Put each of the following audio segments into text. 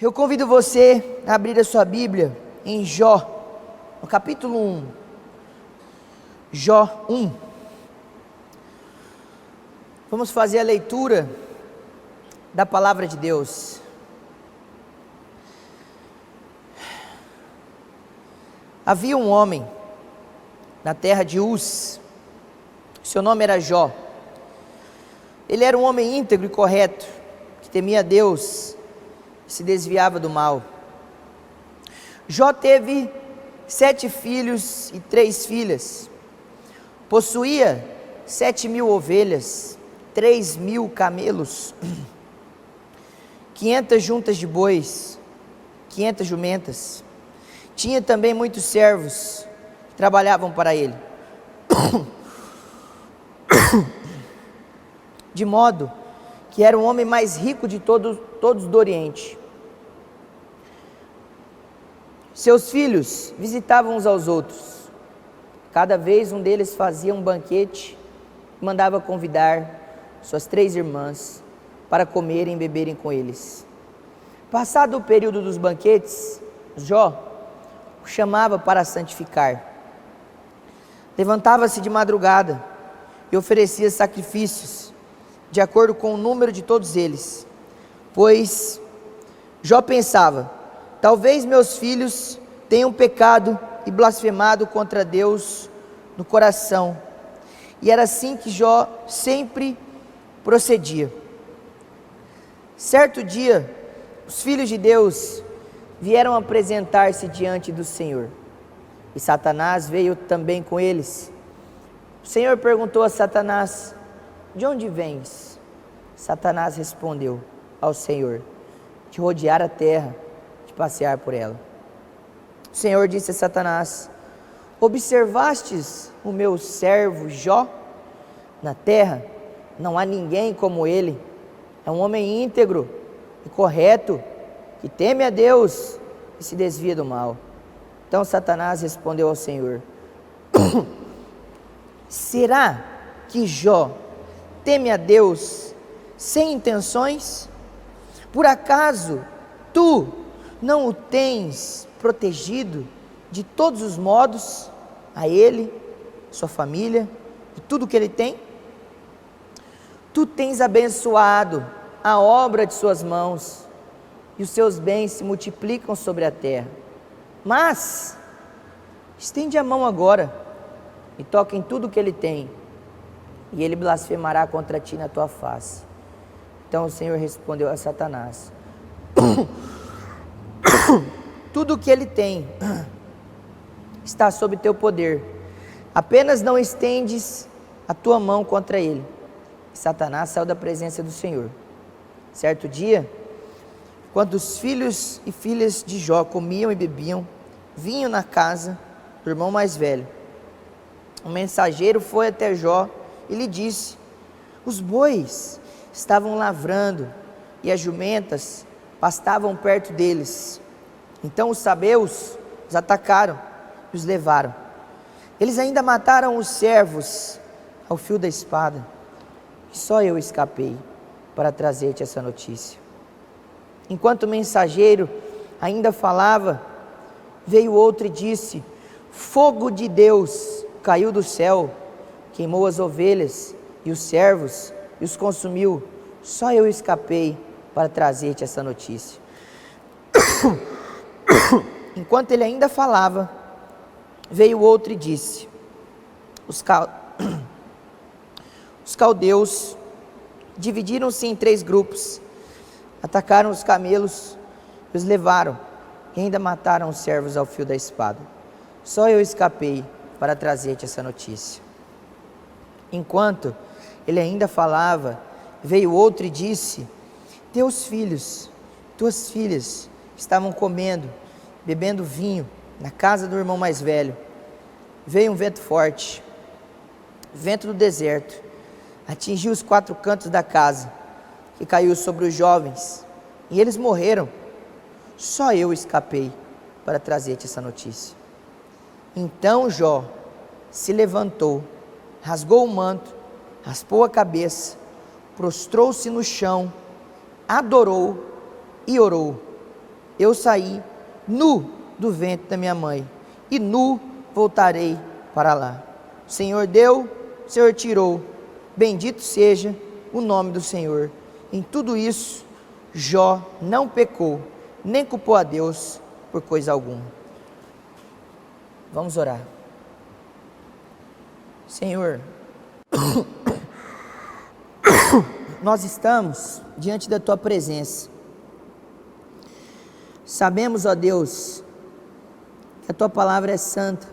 Eu convido você a abrir a sua Bíblia em Jó, no capítulo 1. Jó 1. Vamos fazer a leitura da palavra de Deus. Havia um homem na terra de Uz, seu nome era Jó. Ele era um homem íntegro e correto, que temia a Deus e se desviava do mal. Jó teve 7 filhos e 3 filhas. Possuía 7.000 ovelhas, 3.000 camelos, 500 juntas de bois, 500 jumentas. Tinha também muitos servos que trabalhavam para ele. De modo que era o homem mais rico de todos do Oriente. Seus filhos visitavam uns aos outros. Cada vez um deles fazia um banquete e mandava convidar suas 3 irmãs para comerem e beberem com eles. Passado o período dos banquetes, Jó o chamava para santificar. Levantava-se de madrugada e oferecia sacrifícios de acordo com o número de todos eles, pois Jó pensava: talvez meus filhos tenham pecado e blasfemado contra Deus no coração. E era assim que Jó sempre procedia. Certo dia, os filhos de Deus vieram apresentar-se diante do Senhor, e Satanás veio também com eles. O Senhor perguntou a Satanás: de onde vens? Satanás respondeu ao Senhor: de rodear a terra, de passear por ela. O Senhor disse a Satanás: observastes o meu servo Jó? Na terra não há ninguém como ele. É um homem íntegro e correto, que teme a Deus e se desvia do mal. Então Satanás respondeu ao Senhor: será que Jó teme a Deus sem intenções? Por acaso tu não o tens protegido de todos os modos, a ele, sua família e tudo que ele tem? Tu tens abençoado a obra de suas mãos, e os seus bens se multiplicam sobre a terra. Mas estende a mão agora e toca em tudo que ele tem, e ele blasfemará contra ti na tua face. Então o Senhor respondeu a Satanás: tudo o que ele tem está sob teu poder, apenas não estendes a tua mão contra ele. E Satanás saiu da presença do Senhor. Certo dia, quando os filhos e filhas de Jó comiam e bebiam vinho na casa do irmão mais velho, um mensageiro foi até Jó e lhe disse: os bois estavam lavrando e as jumentas pastavam perto deles. Então os sabeus os atacaram e os levaram. Eles ainda mataram os servos ao fio da espada. E só eu escapei para trazer-te essa notícia. Enquanto o mensageiro ainda falava, veio outro e disse: fogo de Deus caiu do céu, queimou as ovelhas e os servos e os consumiu. Só eu escapei para trazer-te essa notícia. Enquanto ele ainda falava, veio outro e disse: os caldeus dividiram-se em 3 grupos, atacaram os camelos e os levaram, e ainda mataram os servos ao fio da espada. Só eu escapei para trazer-te essa notícia. Enquanto ele ainda falava, veio outro e disse: teus filhos, tuas filhas estavam comendo, bebendo vinho na casa do irmão mais velho. Veio um vento forte, vento do deserto, atingiu os 4 cantos da casa, que caiu sobre os jovens, e eles morreram. Só eu escapei para trazer-te essa notícia. Então Jó se levantou, rasgou o manto, raspou a cabeça, prostrou-se no chão, adorou e orou: eu saí nu do ventre da minha mãe, e nu voltarei para lá. O Senhor deu, o Senhor tirou, bendito seja o nome do Senhor. Em tudo isso, Jó não pecou, nem culpou a Deus por coisa alguma. Vamos orar. Senhor, nós estamos diante da Tua presença. Sabemos, ó Deus, que a Tua palavra é santa,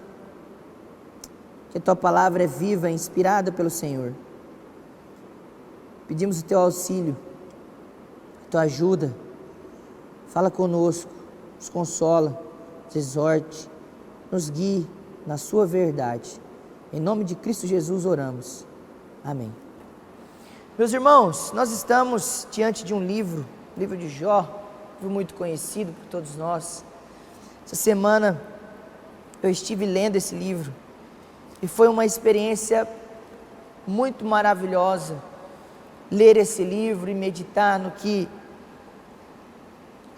que a Tua palavra é viva, inspirada pelo Senhor. Pedimos o Teu auxílio, a Tua ajuda. Fala conosco, nos consola, nos exorte, nos guie na Sua verdade. Em nome de Cristo Jesus oramos. Amém. Meus irmãos, nós estamos diante de um livro de Jó, livro muito conhecido por todos nós. Essa semana eu estive lendo esse livro e foi uma experiência muito maravilhosa ler esse livro e meditar no que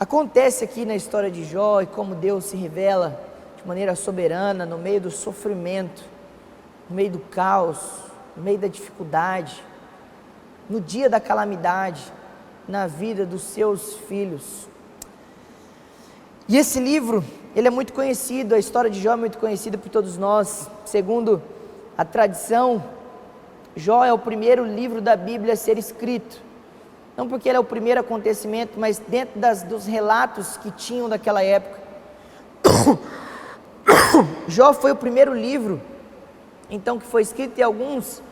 acontece aqui na história de Jó e como Deus se revela de maneira soberana no meio do sofrimento, no meio do caos, no meio da dificuldade, no dia da calamidade, na vida dos seus filhos. E esse livro, ele é muito conhecido, a história de Jó é muito conhecida por todos nós. Segundo a tradição, Jó é o primeiro livro da Bíblia a ser escrito. Não porque ele é o primeiro acontecimento, mas dentro dos relatos que tinham daquela época. Jó foi o primeiro livro, então, que foi escrito, e alguns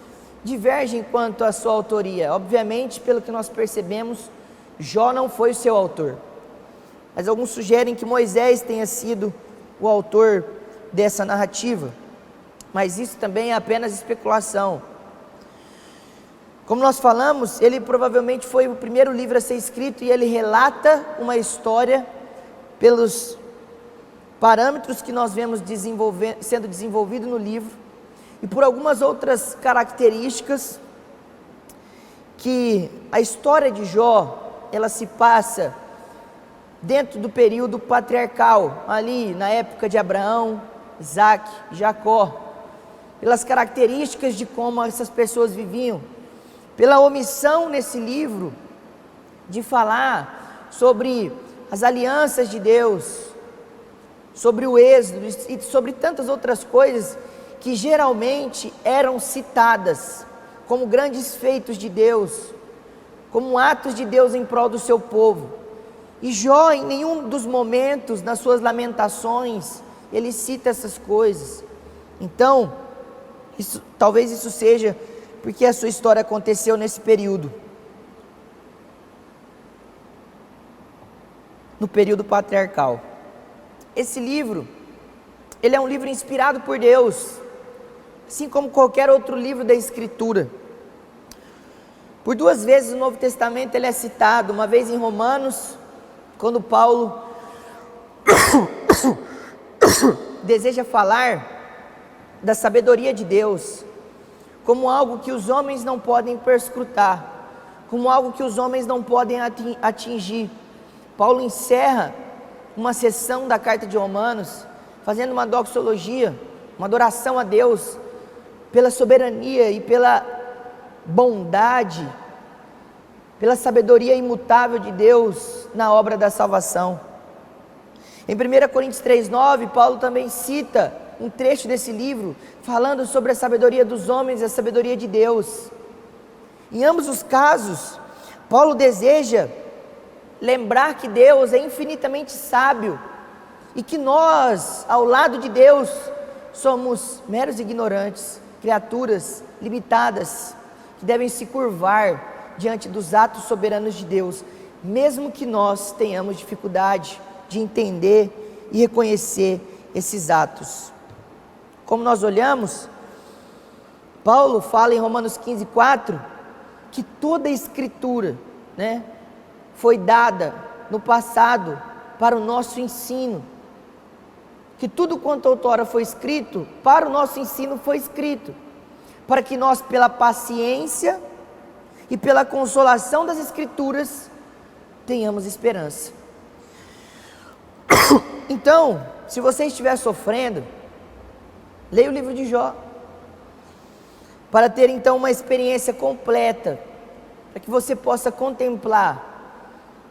divergem quanto à sua autoria. Obviamente, pelo que nós percebemos, Jó não foi o seu autor. Mas alguns sugerem que Moisés tenha sido o autor dessa narrativa. Mas isso também é apenas especulação. Como nós falamos, ele provavelmente foi o primeiro livro a ser escrito e ele relata uma história pelos parâmetros que nós vemos sendo desenvolvido no livro e por algumas outras características que a história de Jó, ela se passa dentro do período patriarcal, ali na época de Abraão, Isaac, Jacó, pelas características de como essas pessoas viviam, pela omissão nesse livro de falar sobre as alianças de Deus, sobre o êxodo e sobre tantas outras coisas que geralmente eram citadas como grandes feitos de Deus, como atos de Deus em prol do seu povo. E Jó, em nenhum dos momentos, nas suas lamentações, ele cita essas coisas. Então, talvez isso seja porque a sua história aconteceu nesse período, no período patriarcal. Esse livro, ele é um livro inspirado por Deus, assim como qualquer outro livro da Escritura. Por duas vezes no Novo Testamento ele é citado, uma vez em Romanos, quando Paulo deseja falar da sabedoria de Deus, como algo que os homens não podem perscrutar, como algo que os homens não podem atingir. Paulo encerra uma seção da carta de Romanos, fazendo uma doxologia, uma adoração a Deus, pela soberania e pela bondade, pela sabedoria imutável de Deus na obra da salvação. Em 1 Coríntios 3,9, Paulo também cita um trecho desse livro, falando sobre a sabedoria dos homens e a sabedoria de Deus. Em ambos os casos, Paulo deseja lembrar que Deus é infinitamente sábio, e que nós, ao lado de Deus, somos meros ignorantes, criaturas limitadas, que devem se curvar diante dos atos soberanos de Deus, mesmo que nós tenhamos dificuldade de entender e reconhecer esses atos. Como nós olhamos, Paulo fala em Romanos 15,4, que toda a Escritura, foi dada no passado para o nosso ensino, que tudo quanto outrora foi escrito, para o nosso ensino foi escrito, para que nós, pela paciência e pela consolação das Escrituras, tenhamos esperança. Então, se você estiver sofrendo, leia o livro de Jó, para ter então uma experiência completa, para que você possa contemplar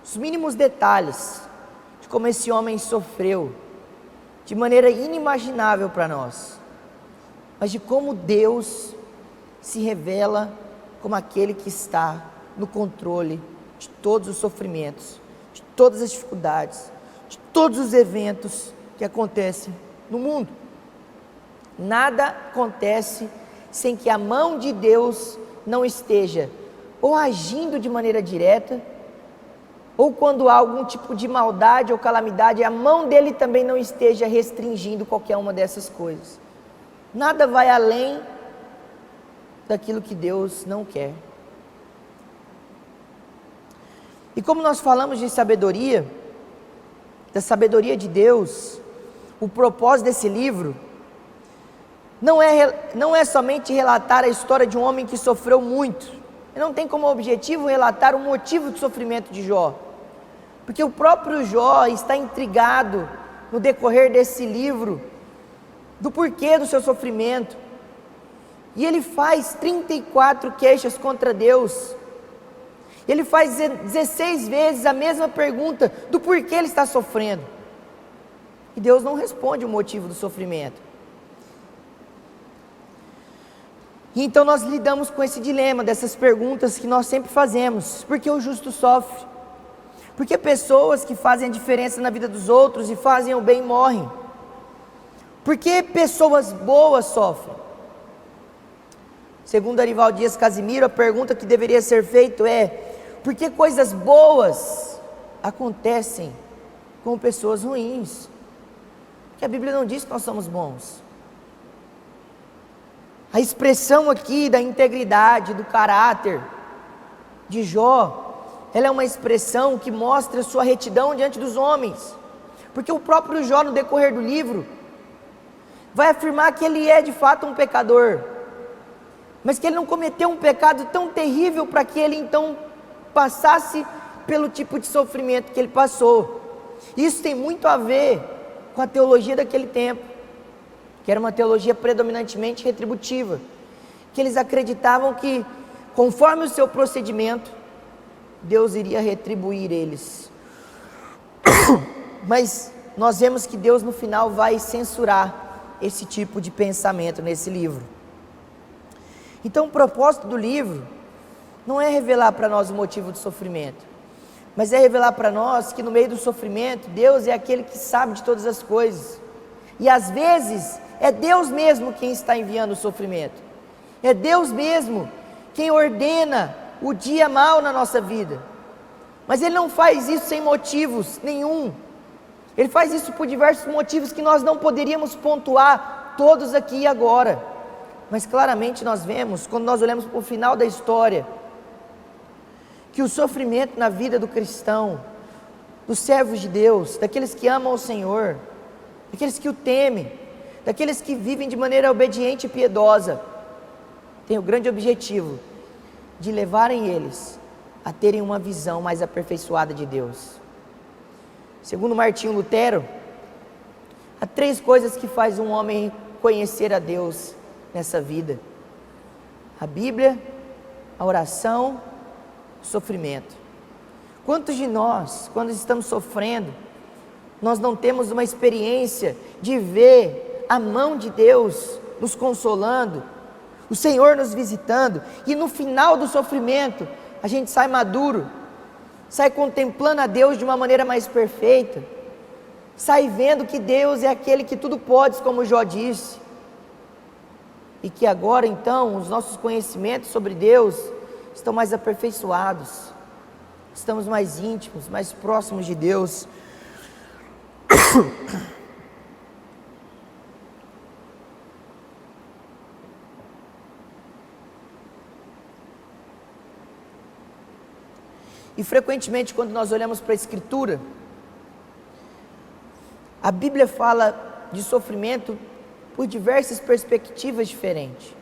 os mínimos detalhes de como esse homem sofreu, de maneira inimaginável para nós, mas de como Deus se revela como aquele que está no controle de todos os sofrimentos, de todas as dificuldades, de todos os eventos que acontecem no mundo. Nada acontece sem que a mão de Deus não esteja ou agindo de maneira direta, ou quando há algum tipo de maldade ou calamidade, a mão dele também não esteja restringindo qualquer uma dessas coisas. Nada vai além daquilo que Deus não quer. E como nós falamos de sabedoria, da sabedoria de Deus, o propósito desse livro não é somente relatar a história de um homem que sofreu muito. Ele não tem como objetivo relatar o motivo do sofrimento de Jó, porque o próprio Jó está intrigado no decorrer desse livro do porquê do seu sofrimento, e ele faz 34 queixas contra Deus. Ele faz 16 vezes a mesma pergunta do porquê ele está sofrendo, e Deus não responde o motivo do sofrimento. E então nós lidamos com esse dilema dessas perguntas que nós sempre fazemos: por que o justo sofre? Por que pessoas que fazem a diferença na vida dos outros e fazem o bem morrem? Por que pessoas boas sofrem? Segundo Arival Dias Casimiro, a pergunta que deveria ser feita é: por que coisas boas acontecem com pessoas ruins? Porque a Bíblia não diz que nós somos bons. A expressão aqui da integridade, do caráter de Jó, ela é uma expressão que mostra sua retidão diante dos homens, porque o próprio Jó, no decorrer do livro, vai afirmar que ele é de fato um pecador, mas que ele não cometeu um pecado tão terrível para que ele então passasse pelo tipo de sofrimento que ele passou. Isso tem muito a ver com a teologia daquele tempo, que era uma teologia predominantemente retributiva, que eles acreditavam que, conforme o seu procedimento, Deus iria retribuir eles. Mas nós vemos que Deus no final vai censurar esse tipo de pensamento nesse livro. Então o propósito do livro não é revelar para nós o motivo do sofrimento, mas é revelar para nós que no meio do sofrimento, Deus é aquele que sabe de todas as coisas, e às vezes é Deus mesmo quem está enviando o sofrimento, é Deus mesmo quem ordena o dia mau na nossa vida, mas Ele não faz isso sem motivos nenhum. Ele faz isso por diversos motivos que nós não poderíamos pontuar todos aqui e agora, mas claramente nós vemos, quando nós olhamos para o final da história, que o sofrimento na vida do cristão, dos servos de Deus, daqueles que amam o Senhor, daqueles que o temem, daqueles que vivem de maneira obediente e piedosa, tem o grande objetivo de levarem eles a terem uma visão mais aperfeiçoada de Deus. Segundo Martinho Lutero, há 3 coisas que faz um homem conhecer a Deus nessa vida: a Bíblia, a oração, o sofrimento. Quantos de nós, quando estamos sofrendo, nós não temos uma experiência de ver a mão de Deus nos consolando, o Senhor nos visitando, e no final do sofrimento, a gente sai maduro, sai contemplando a Deus de uma maneira mais perfeita, sai vendo que Deus é aquele que tudo pode, como Jó disse, e que agora então, os nossos conhecimentos sobre Deus estão mais aperfeiçoados, estamos mais íntimos, mais próximos de Deus. E frequentemente, quando nós olhamos para a Escritura, a Bíblia fala de sofrimento por diversas perspectivas diferentes.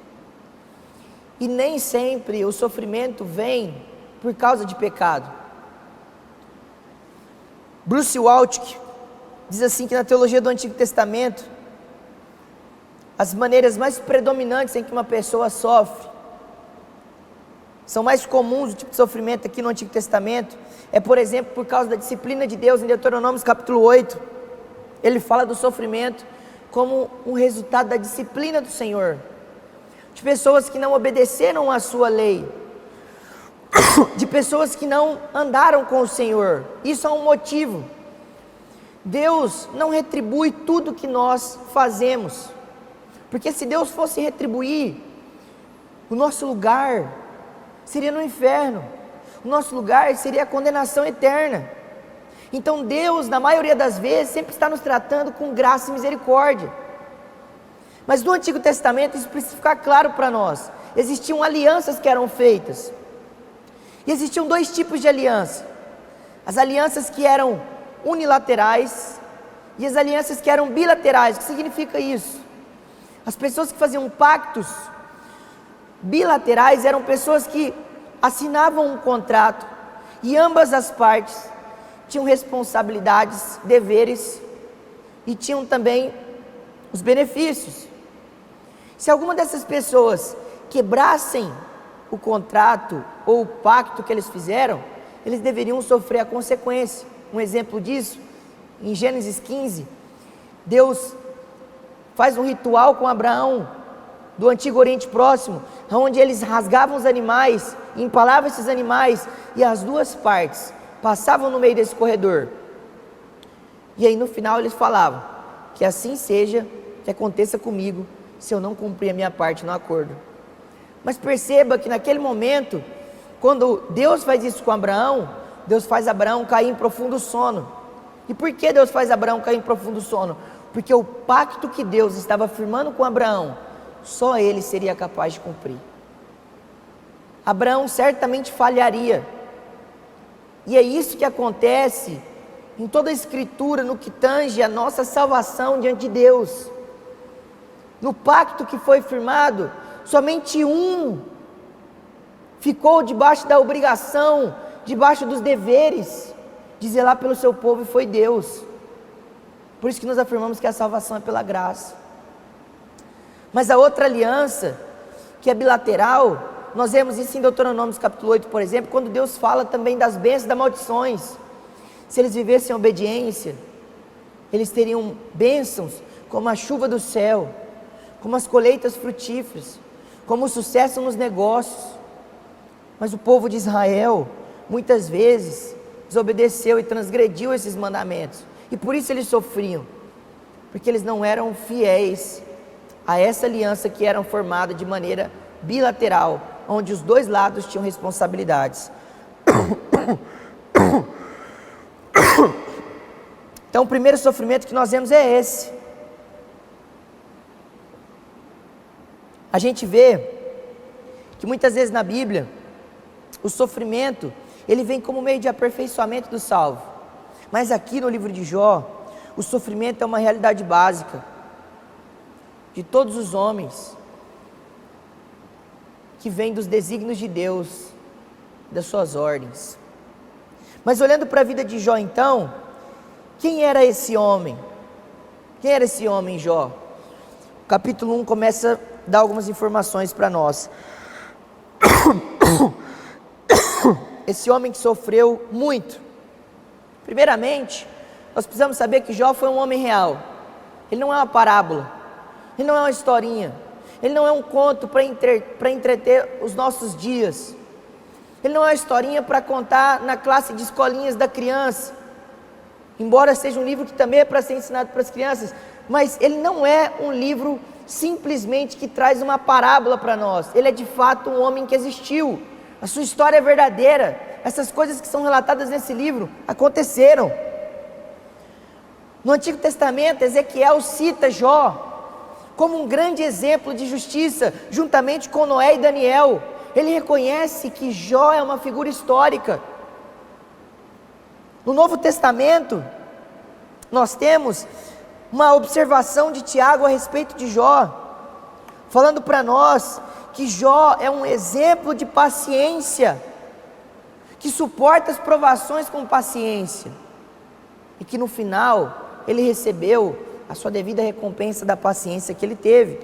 E nem sempre o sofrimento vem por causa de pecado. Bruce Waltke, diz assim que na teologia do Antigo Testamento, as maneiras mais predominantes em que uma pessoa sofre, são mais comuns, o tipo de sofrimento aqui no Antigo Testamento, é por exemplo por causa da disciplina de Deus. Em Deuteronômio capítulo 8, ele fala do sofrimento como um resultado da disciplina do Senhor, de pessoas que não obedeceram à sua lei, de pessoas que não andaram com o Senhor. Isso é um motivo. Deus não retribui tudo que nós fazemos, porque se Deus fosse retribuir, o nosso lugar seria no inferno, o nosso lugar seria a condenação eterna. Então Deus, na maioria das vezes, sempre está nos tratando com graça e misericórdia. Mas no Antigo Testamento isso precisa ficar claro para nós. Existiam alianças que eram feitas, e existiam dois tipos de aliança: as alianças que eram unilaterais e as alianças que eram bilaterais. O que significa isso? As pessoas que faziam pactos bilaterais eram pessoas que assinavam um contrato e ambas as partes tinham responsabilidades, deveres e tinham também os benefícios. Se alguma dessas pessoas quebrassem o contrato ou o pacto que eles fizeram, eles deveriam sofrer a consequência. Um exemplo disso, em Gênesis 15, Deus faz um ritual com Abraão, do Antigo Oriente Próximo, onde eles rasgavam os animais, empalavam esses animais, e as duas partes passavam no meio desse corredor, e aí no final eles falavam, que assim seja, que aconteça comigo, se eu não cumprir a minha parte no acordo. Mas perceba que naquele momento, quando Deus faz isso com Abraão, Deus faz Abraão cair em profundo sono. E por que Deus faz Abraão cair em profundo sono? Porque o pacto que Deus estava firmando com Abraão, só ele seria capaz de cumprir. Abraão certamente falharia, e é isso que acontece em toda a Escritura, no que tange a nossa salvação diante de Deus. No pacto que foi firmado, somente um ficou debaixo da obrigação, debaixo dos deveres de zelar pelo seu povo, e foi Deus. Por isso que nós afirmamos que a salvação é pela graça. Mas a outra aliança, que é bilateral, nós vemos isso em Deuteronômio capítulo 8, por exemplo, quando Deus fala também das bênçãos e das maldições. Se eles vivessem em obediência, eles teriam bênçãos como a chuva do céu, como as colheitas frutíferas, como o sucesso nos negócios. Mas o povo de Israel, muitas vezes, desobedeceu e transgrediu esses mandamentos, e por isso eles sofriam, porque eles não eram fiéis a essa aliança que era formada de maneira bilateral, onde os dois lados tinham responsabilidades. Então o primeiro sofrimento que nós vemos é esse. A gente vê que muitas vezes na Bíblia, o sofrimento, ele vem como meio de aperfeiçoamento do salvo. Mas aqui no livro de Jó, o sofrimento é uma realidade básica de todos os homens, que vem dos desígnios de Deus, das suas ordens. Mas olhando para a vida de Jó então, quem era esse homem? Quem era esse homem, Jó? O capítulo 1 começa a dar algumas informações para nós. Esse homem que sofreu muito. Primeiramente, nós precisamos saber que Jó foi um homem real. Ele não é uma parábola, ele não é uma historinha, ele não é um conto para entreter os nossos dias, ele não é uma historinha para contar na classe de escolinhas da criança, embora seja um livro que também é para ser ensinado para as crianças, mas ele não é um livro simplesmente que traz uma parábola para nós. Ele é de fato um homem que existiu, a sua história é verdadeira, essas coisas que são relatadas nesse livro aconteceram. No Antigo Testamento, Ezequiel cita Jó como um grande exemplo de justiça, juntamente com Noé e Daniel. Ele reconhece que Jó é uma figura histórica. No Novo Testamento, nós temos uma observação de Tiago a respeito de Jó, falando para nós que Jó é um exemplo de paciência, que suporta as provações com paciência, e que no final ele recebeu a sua devida recompensa da paciência que ele teve.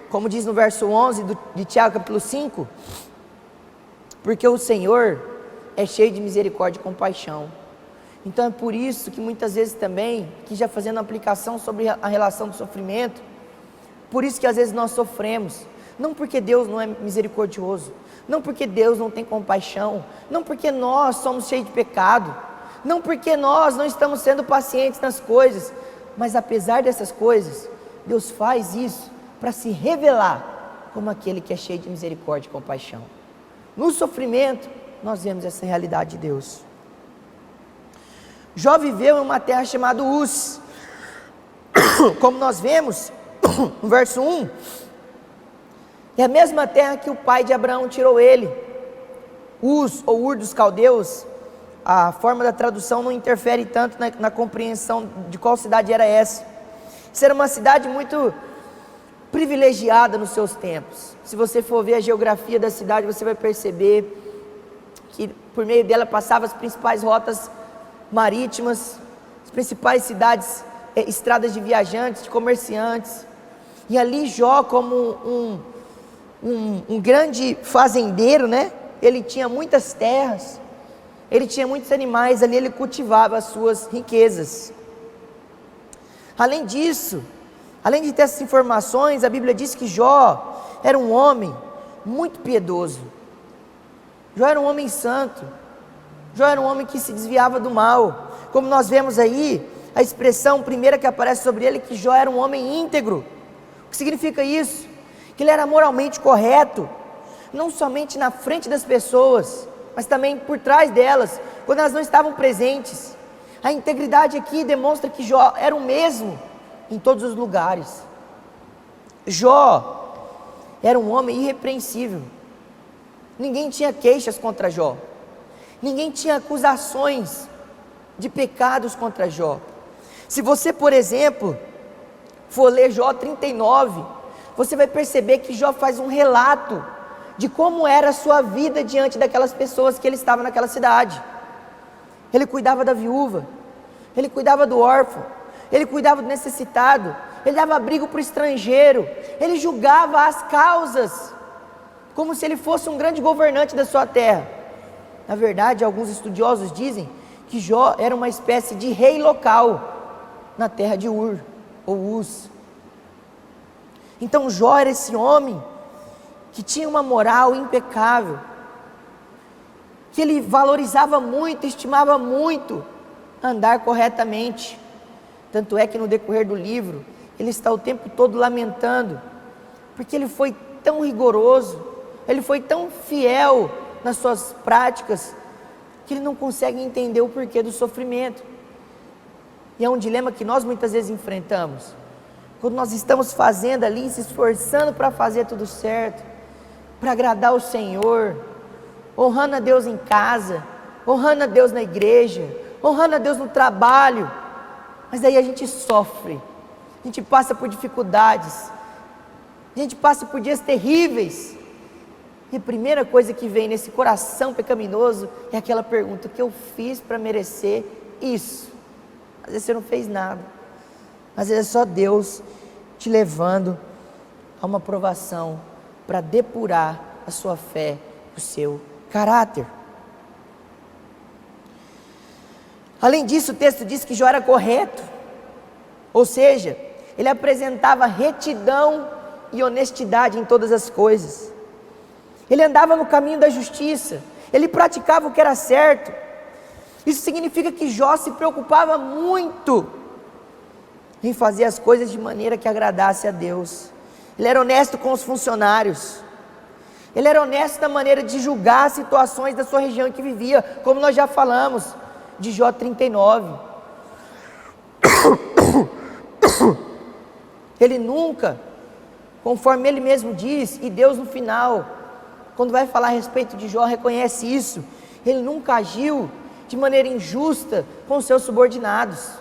Como diz no verso 11 de Tiago capítulo 5, porque o Senhor é cheio de misericórdia e compaixão. Então é por isso que muitas vezes também, que já fazendo aplicação sobre a relação do sofrimento, por isso que às vezes nós sofremos, não porque Deus não é misericordioso, não porque Deus não tem compaixão, não porque nós somos cheios de pecado, não porque nós não estamos sendo pacientes nas coisas, mas apesar dessas coisas, Deus faz isso para se revelar como aquele que é cheio de misericórdia e compaixão. No sofrimento, nós vemos essa realidade de Deus. Jó viveu em uma terra chamada Uz, como nós vemos no verso 1, é a mesma terra que o pai de Abraão tirou ele. Uz, ou Ur dos caldeus, a forma da tradução não interfere tanto na compreensão de qual cidade era essa. Isso era uma cidade muito privilegiada nos seus tempos. Se você for ver a geografia da cidade, você vai perceber que por meio dela passavam as principais rotas marítimas, as principais cidades, estradas de viajantes, de comerciantes. E ali Jó, como um grande fazendeiro, né? Ele tinha muitas terras, ele tinha muitos animais, ali ele cultivava as suas riquezas. Além disso, além de ter essas informações, a Bíblia diz que Jó era um homem muito piedoso. Jó era um homem santo. Jó era um homem que se desviava do mal. Como nós vemos aí, a expressão primeira que aparece sobre ele é que Jó era um homem íntegro. O que significa isso? Que ele era moralmente correto, não somente na frente das pessoas, mas também por trás delas, quando elas não estavam presentes. A integridade aqui demonstra que Jó era o mesmo em todos os lugares. Jó era um homem irrepreensível. Ninguém tinha queixas contra Jó. Ninguém tinha acusações de pecados contra Jó. Se você, por exemplo, for ler Jó 39, você vai perceber que Jó faz um relato de como era a sua vida diante daquelas pessoas que ele estava naquela cidade. Ele cuidava da viúva, ele cuidava do órfão, ele cuidava do necessitado, ele dava abrigo para o estrangeiro, ele julgava as causas, como se ele fosse um grande governante da sua terra. Na verdade, alguns estudiosos dizem que Jó era uma espécie de rei local na terra de Ur, ou Uz. Então Jó era esse homem que tinha uma moral impecável, que ele valorizava muito, estimava muito andar corretamente. Tanto é que no decorrer do livro, ele está o tempo todo lamentando, porque ele foi tão rigoroso, ele foi tão fiel nas suas práticas, que ele não consegue entender o porquê do sofrimento. E é um dilema que nós muitas vezes enfrentamos, quando nós estamos fazendo ali, se esforçando para fazer tudo certo, para agradar o Senhor, honrando a Deus em casa, honrando a Deus na igreja, honrando a Deus no trabalho, mas daí a gente sofre, a gente passa por dificuldades, a gente passa por dias terríveis, e a primeira coisa que vem nesse coração pecaminoso é aquela pergunta: o que eu fiz para merecer isso? Às vezes você não fez nada, às vezes é só Deus te levando a uma provação para depurar a sua fé, o seu caráter. Além disso, o texto diz que Jó era correto, ou seja, ele apresentava retidão e honestidade em todas as coisas. Ele andava no caminho da justiça, ele praticava o que era certo. Isso significa que Jó se preocupava muito em fazer as coisas de maneira que agradasse a Deus. Ele era honesto com os funcionários, ele era honesto na maneira de julgar as situações da sua região em que vivia, como nós já falamos de Jó 39. Ele nunca, conforme ele mesmo diz, e Deus no final, quando vai falar a respeito de Jó, reconhece isso, ele nunca agiu de maneira injusta com os seus subordinados.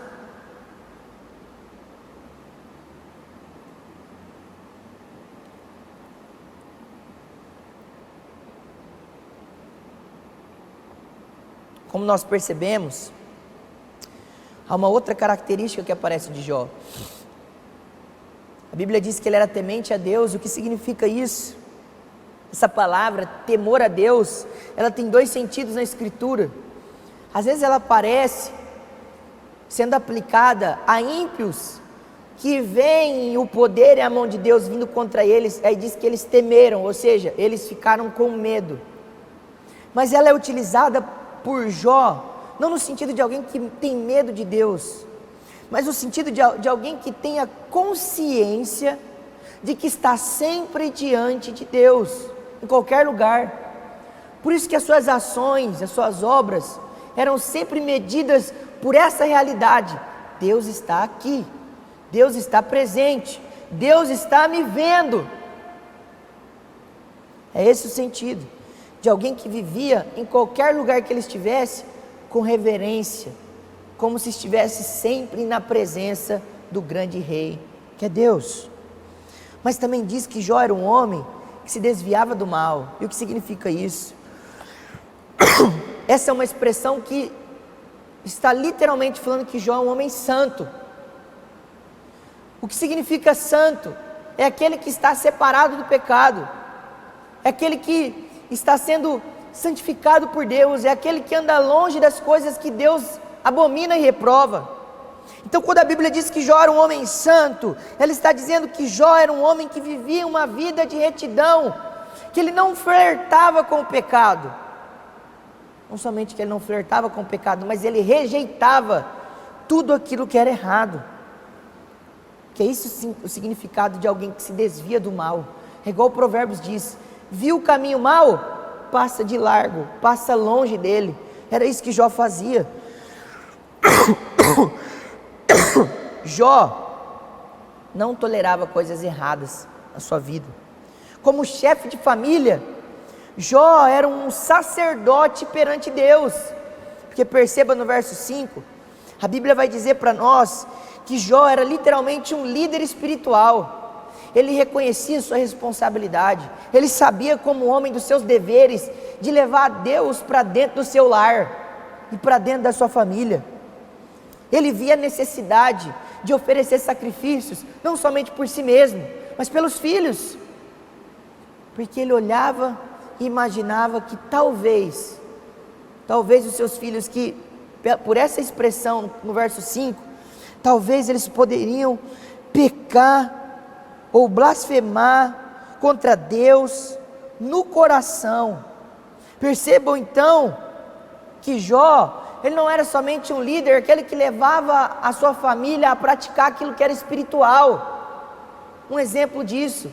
Como nós percebemos, Há uma outra característica que aparece de Jó. A Bíblia diz que ele era temente a Deus. O que significa isso? Essa palavra, temor a Deus, ela tem dois sentidos na Escritura. Às vezes ela aparece sendo aplicada a ímpios que veem o poder e a mão de Deus vindo contra eles. Aí diz que eles temeram, ou seja, eles ficaram com medo. Mas ela é utilizada por Jó, não no sentido de alguém que tem medo de Deus, mas no sentido de alguém que tenha consciência de que está sempre diante de Deus, em qualquer lugar. Por isso que as suas ações, as suas obras, eram sempre medidas por essa realidade: Deus está aqui, Deus está presente, Deus está me vendo. É esse o sentido de alguém que vivia em qualquer lugar que ele estivesse, com reverência, como se estivesse sempre na presença do grande rei, que é Deus. Mas também diz que Jó era um homem que se desviava do mal. E o que significa isso? Essa é uma expressão que está literalmente falando que Jó é um homem santo. O que significa santo? É aquele que está separado do pecado, é aquele que está sendo santificado por Deus, é aquele que anda longe das coisas que Deus abomina e reprova. Então, quando a Bíblia diz que Jó era um homem santo, ela está dizendo que Jó era um homem que vivia uma vida de retidão, que ele não flertava com o pecado. Não somente que ele não flertava com o pecado, mas ele rejeitava tudo aquilo que era errado. Que é isso sim, o significado de alguém que se desvia do mal. É igual o Provérbios diz: viu o caminho mau, passa de largo, passa longe dele. Era isso que Jó fazia. Jó não tolerava coisas erradas na sua vida. Como chefe de família, Jó era um sacerdote perante Deus. Porque perceba no verso 5, a Bíblia vai dizer para nós que Jó era literalmente um líder espiritual. Ele reconhecia sua responsabilidade, ele sabia como homem dos seus deveres, de levar Deus para dentro do seu lar e para dentro da sua família. Ele via a necessidade de oferecer sacrifícios, não somente por si mesmo, mas pelos filhos, porque ele olhava e imaginava que talvez os seus filhos, que por essa expressão no verso 5, talvez eles poderiam pecar ou blasfemar contra Deus no coração. Percebam então que Jó, ele não era somente um líder, aquele que levava a sua família a praticar aquilo que era espiritual. Um exemplo disso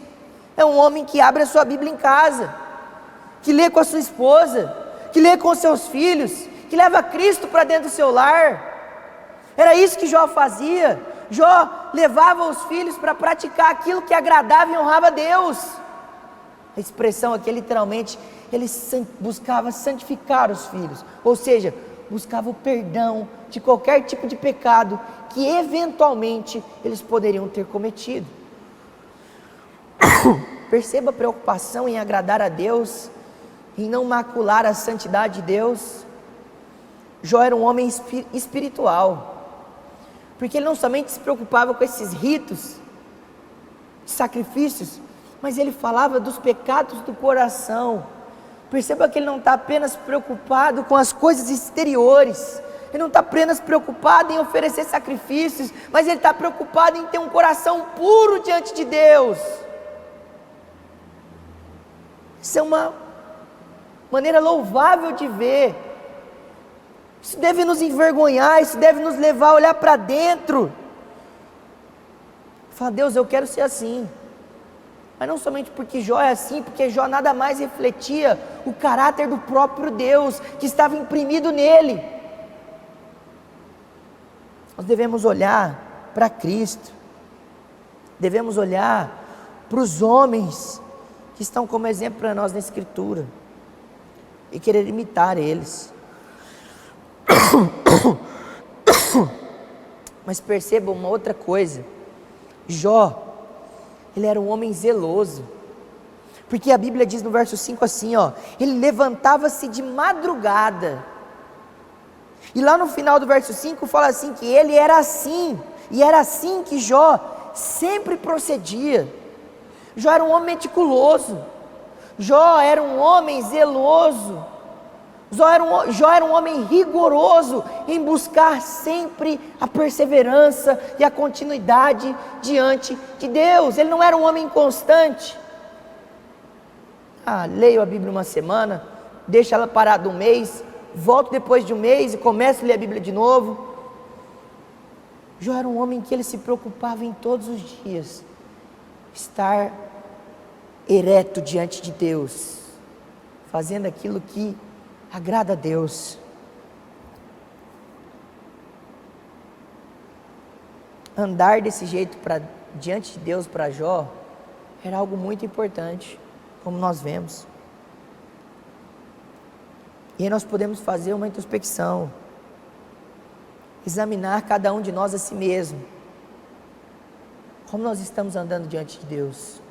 é um homem que abre a sua Bíblia em casa, que lê com a sua esposa, que lê com os seus filhos, que leva Cristo para dentro do seu lar. Era isso que Jó fazia. Jó levava os filhos para praticar aquilo que agradava e honrava a Deus. A expressão aqui é literalmente, ele buscava santificar os filhos, ou seja, buscava o perdão de qualquer tipo de pecado que eventualmente eles poderiam ter cometido. Perceba a preocupação em agradar a Deus, em não macular a santidade de Deus. Jó era um homem espiritual, porque ele não somente se preocupava com esses ritos, sacrifícios, mas ele falava dos pecados do coração. Perceba que ele não está apenas preocupado com as coisas exteriores, ele não está apenas preocupado em oferecer sacrifícios, mas ele está preocupado em ter um coração puro diante de Deus. Isso é uma maneira louvável de ver. Isso deve nos envergonhar, isso deve nos levar a olhar para dentro. Falar: Deus, eu quero ser assim. Mas não somente porque Jó é assim, porque Jó nada mais refletia o caráter do próprio Deus que estava imprimido nele. Nós devemos olhar para Cristo, devemos olhar para os homens que estão como exemplo para nós na Escritura e querer imitar eles. Mas percebam uma outra coisa: Jó, ele era um homem zeloso, porque a Bíblia diz no verso 5 assim, ele levantava-se de madrugada, E lá no final do verso 5 fala assim, que ele era assim, e era assim que Jó sempre procedia. Jó era um homem meticuloso, Jó era um homem zeloso, Jó era um homem rigoroso em buscar sempre a perseverança e a continuidade diante de Deus. Ele não era um homem inconstante. Leio a Bíblia uma semana, deixo ela parada um mês, volto depois de um mês e começo a ler a Bíblia de novo. Jó era um homem que ele se preocupava em todos os dias estar ereto diante de Deus, fazendo aquilo que agrada a Deus. Andar desse jeito diante de Deus para Jó era algo muito importante, como nós vemos. E aí nós podemos fazer uma introspecção, examinar cada um de nós a si mesmo. Como nós estamos andando diante de Deus?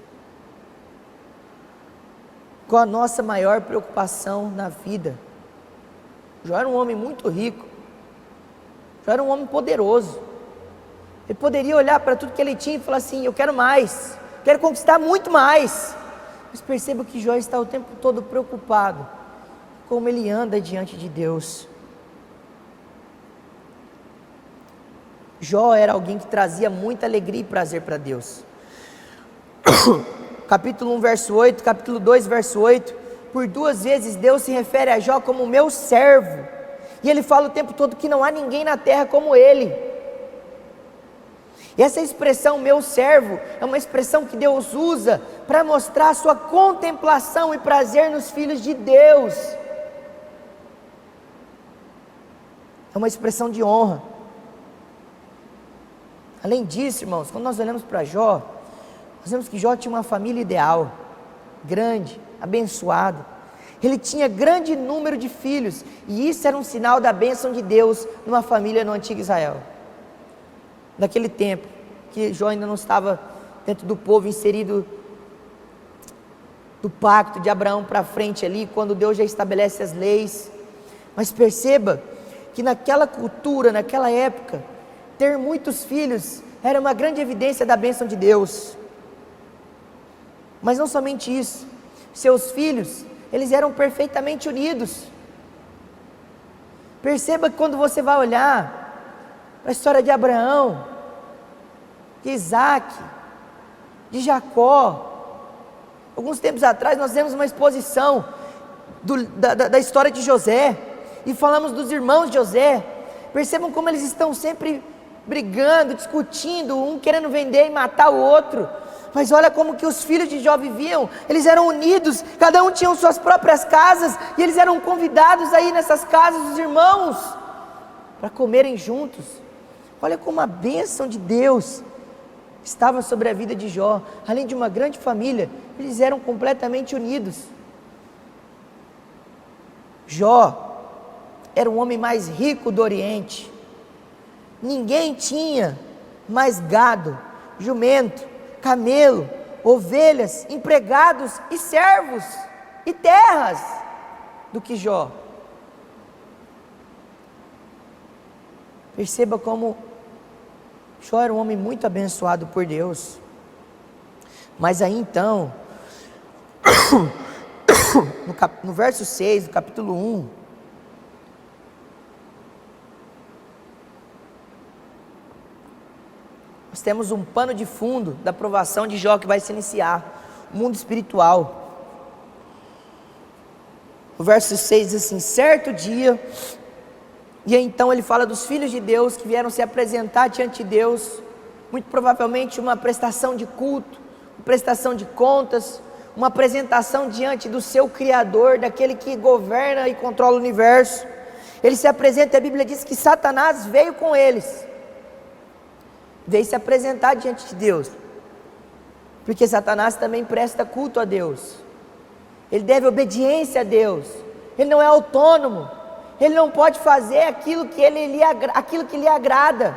Qual a nossa maior preocupação na vida? Jó era um homem muito rico, Jó era um homem poderoso. Ele poderia olhar para tudo que ele tinha e falar assim: eu quero mais, quero conquistar muito mais. Mas perceba que Jó está o tempo todo preocupado como ele anda diante de Deus. Jó era alguém que trazia muita alegria e prazer para Deus. Capítulo 1, verso 8, capítulo 2, verso 8, por 2 vezes Deus se refere a Jó como meu servo, e ele fala o tempo todo que não há ninguém na terra como ele. E essa expressão meu servo é uma expressão que Deus usa para mostrar a sua contemplação e prazer nos filhos de Deus. É uma expressão de honra. Além disso, irmãos, quando nós olhamos para Jó, nós vemos que Jó tinha uma família ideal, grande, abençoada. Ele tinha grande número de filhos, e isso era um sinal da bênção de Deus numa família no antigo Israel. Naquele tempo, que Jó ainda não estava dentro do povo, inserido do pacto de Abraão para frente ali, quando Deus já estabelece as leis. Mas perceba que naquela cultura, naquela época, ter muitos filhos era uma grande evidência da bênção de Deus. Mas não somente isso, seus filhos, eles eram perfeitamente unidos. Perceba que quando você vai olhar para a história de Abraão, de Isaac, de Jacó, alguns tempos atrás nós vimos uma exposição da história de José, e falamos dos irmãos de José. Percebam como eles estão sempre brigando, discutindo, um querendo vender e matar o outro. Mas olha como que os filhos de Jó viviam. Eles eram unidos, cada um tinha suas próprias casas, e eles eram convidados aí nessas casas dos irmãos para comerem juntos. Olha como a bênção de Deus estava sobre a vida de Jó. Além de uma grande família, eles eram completamente unidos. Jó era o homem mais rico do Oriente. Ninguém tinha mais gado, jumento, camelo, ovelhas, empregados e servos e terras do que Jó. Perceba como Jó era um homem muito abençoado por Deus. Mas aí então, no verso 6 do capítulo 1, nós temos um pano de fundo da provação de Jó que vai se iniciar, o mundo espiritual. O verso 6 diz assim: certo dia, e então ele fala dos filhos de Deus que vieram se apresentar diante de Deus, muito provavelmente uma prestação de culto, uma prestação de contas, uma apresentação diante do seu Criador, daquele que governa e controla o universo. Ele se apresenta, e a Bíblia diz que Satanás veio com eles, veio se apresentar diante de Deus, porque Satanás também presta culto a Deus, ele deve obediência a Deus, ele não é autônomo, ele não pode fazer aquilo que lhe agrada,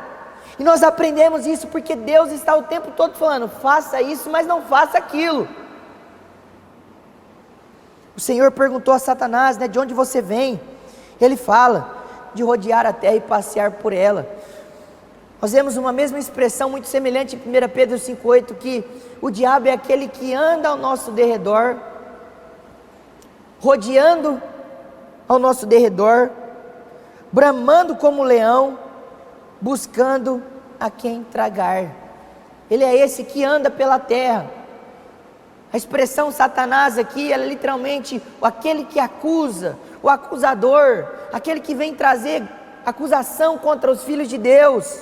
e nós aprendemos isso porque Deus está o tempo todo falando: faça isso, mas não faça aquilo. O Senhor perguntou a Satanás, de onde você vem? Ele fala: de rodear a terra e passear por ela. Nós vemos uma mesma expressão muito semelhante em 1 Pedro 5,8, que o diabo é aquele que anda ao nosso derredor, rodeando ao nosso derredor, bramando como leão, buscando a quem tragar. Ele é esse que anda pela terra. A expressão Satanás aqui, ela é literalmente aquele que acusa, o acusador, aquele que vem trazer acusação contra os filhos de Deus.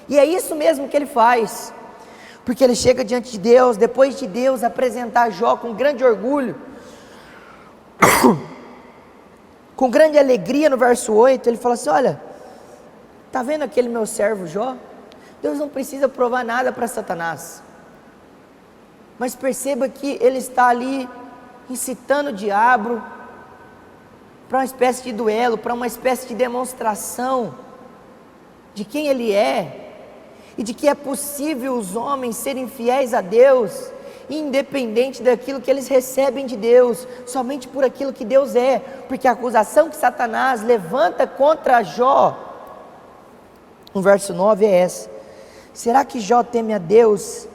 E é isso mesmo que ele faz, porque ele chega diante de Deus, depois de Deus apresentar Jó com grande orgulho, com grande alegria, no verso 8, ele fala assim: olha, está vendo aquele meu servo Jó? Deus não precisa provar nada para Satanás, mas perceba que ele está ali incitando o diabo para uma espécie de duelo, para uma espécie de demonstração de quem ele é, e de que é possível os homens serem fiéis a Deus, independente daquilo que eles recebem de Deus, somente por aquilo que Deus é, porque a acusação que Satanás levanta contra Jó, no verso 9 é essa: será que Jó teme a Deus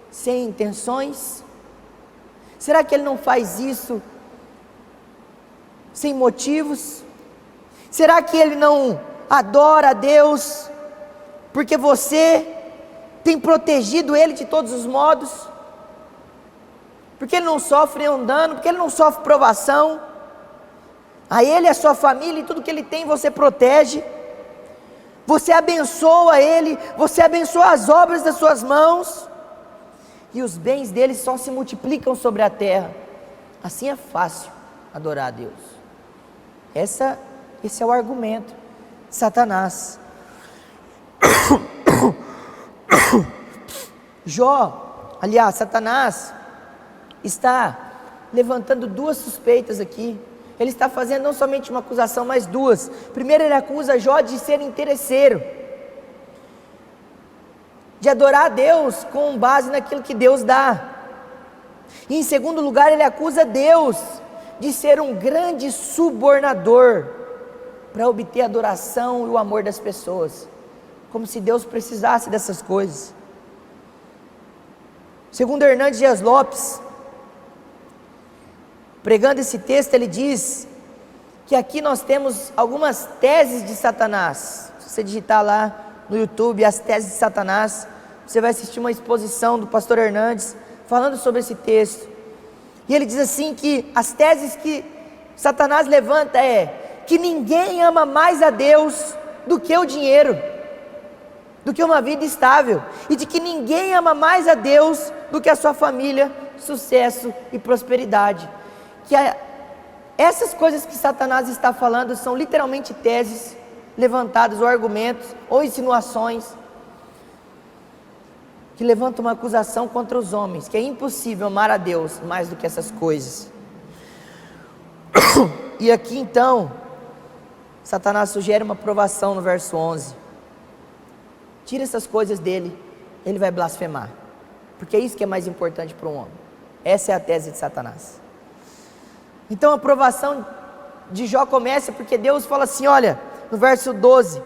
sem intenções? Será que ele não faz isso sem motivos? Será que ele não adora a Deus porque você tem protegido ele de todos os modos? Porque ele não sofre nenhum dano, porque ele não sofre provação, a ele e a sua família e tudo que ele tem você protege, você abençoa ele, você abençoa as obras das suas mãos, e os bens dele só se multiplicam sobre a terra. Assim é fácil adorar a Deus. Esse é o argumento de Satanás. Satanás está levantando duas suspeitas aqui. Ele está fazendo não somente uma acusação, mas duas. Primeiro, ele acusa Jó de ser interesseiro, de adorar a Deus com base naquilo que Deus dá. E em segundo lugar, ele acusa Deus de ser um grande subornador para obter a adoração e o amor das pessoas, como se Deus precisasse dessas coisas. Segundo Hernandes Dias Lopes, pregando esse texto, ele diz que aqui nós temos algumas teses de Satanás. Se você digitar lá no YouTube as teses de Satanás, você vai assistir uma exposição do pastor Hernandes falando sobre esse texto. E ele diz assim que as teses que Satanás levanta é que ninguém ama mais a Deus do que o dinheiro, do que uma vida estável, e de que ninguém ama mais a Deus do que a sua família, sucesso e prosperidade. Que essas coisas que Satanás está falando são literalmente teses levantadas, ou argumentos, ou insinuações, que levantam uma acusação contra os homens, que é impossível amar a Deus mais do que essas coisas. E aqui então, Satanás sugere uma provação no verso 11. Tira essas coisas dele, ele vai blasfemar, porque é isso que é mais importante para um homem. Essa é a tese de Satanás. Então a provação de Jó começa porque Deus fala assim, olha, no verso 12: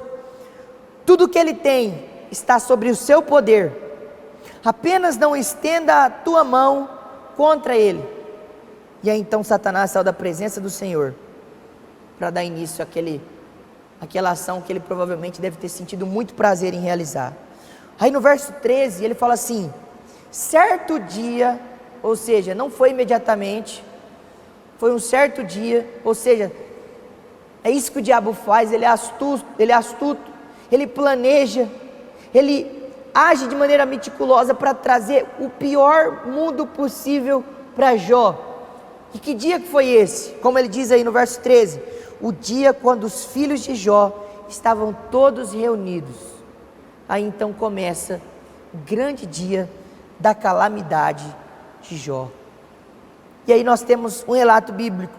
tudo que ele tem está sobre o seu poder, apenas não estenda a tua mão contra ele. E aí então Satanás saiu da presença do Senhor para dar início àquela ação que ele provavelmente deve ter sentido muito prazer em realizar. Aí no verso 13 ele fala assim: certo dia, ou seja, não foi imediatamente, foi um certo dia, ou seja, é isso que o diabo faz, ele é astuto, ele planeja, ele age de maneira meticulosa para trazer o pior mundo possível para Jó. E que dia que foi esse? Como ele diz aí no verso 13, o dia quando os filhos de Jó estavam todos reunidos. Aí então começa o grande dia da calamidade de Jó. E aí nós temos um relato bíblico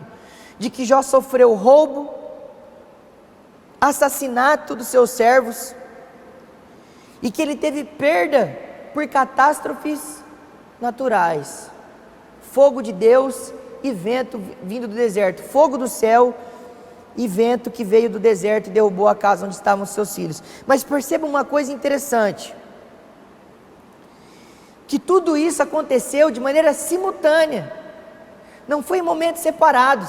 de que Jó sofreu roubo, assassinato dos seus servos, e que ele teve perda por catástrofes naturais, fogo de Deus e vento vindo do deserto, fogo do céu e vento que veio do deserto e derrubou a casa onde estavam os seus filhos. Mas perceba uma coisa interessante, que tudo isso aconteceu de maneira simultânea, não foi em momentos separados.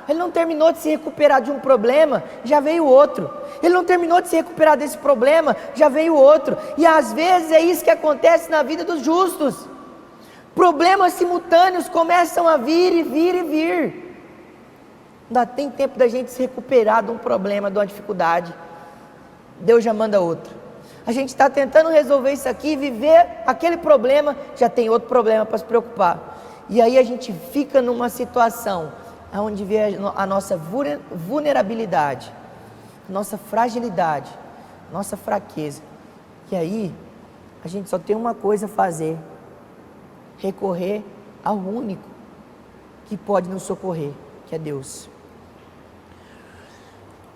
Ele não terminou de se recuperar de um problema, já veio outro. Ele não terminou de se recuperar desse problema, já veio outro. E às vezes é isso que acontece na vida dos justos. Problemas simultâneos começam a vir e vir e vir. Não dá tem tempo da gente se recuperar de um problema, de uma dificuldade. Deus já manda outro. A gente está tentando resolver isso aqui, viver aquele problema, já tem outro problema para se preocupar. E aí a gente fica numa situação onde vê a nossa vulnerabilidade, a nossa fragilidade, a nossa fraqueza. E aí a gente só tem uma coisa a fazer: recorrer ao único que pode nos socorrer, que é Deus.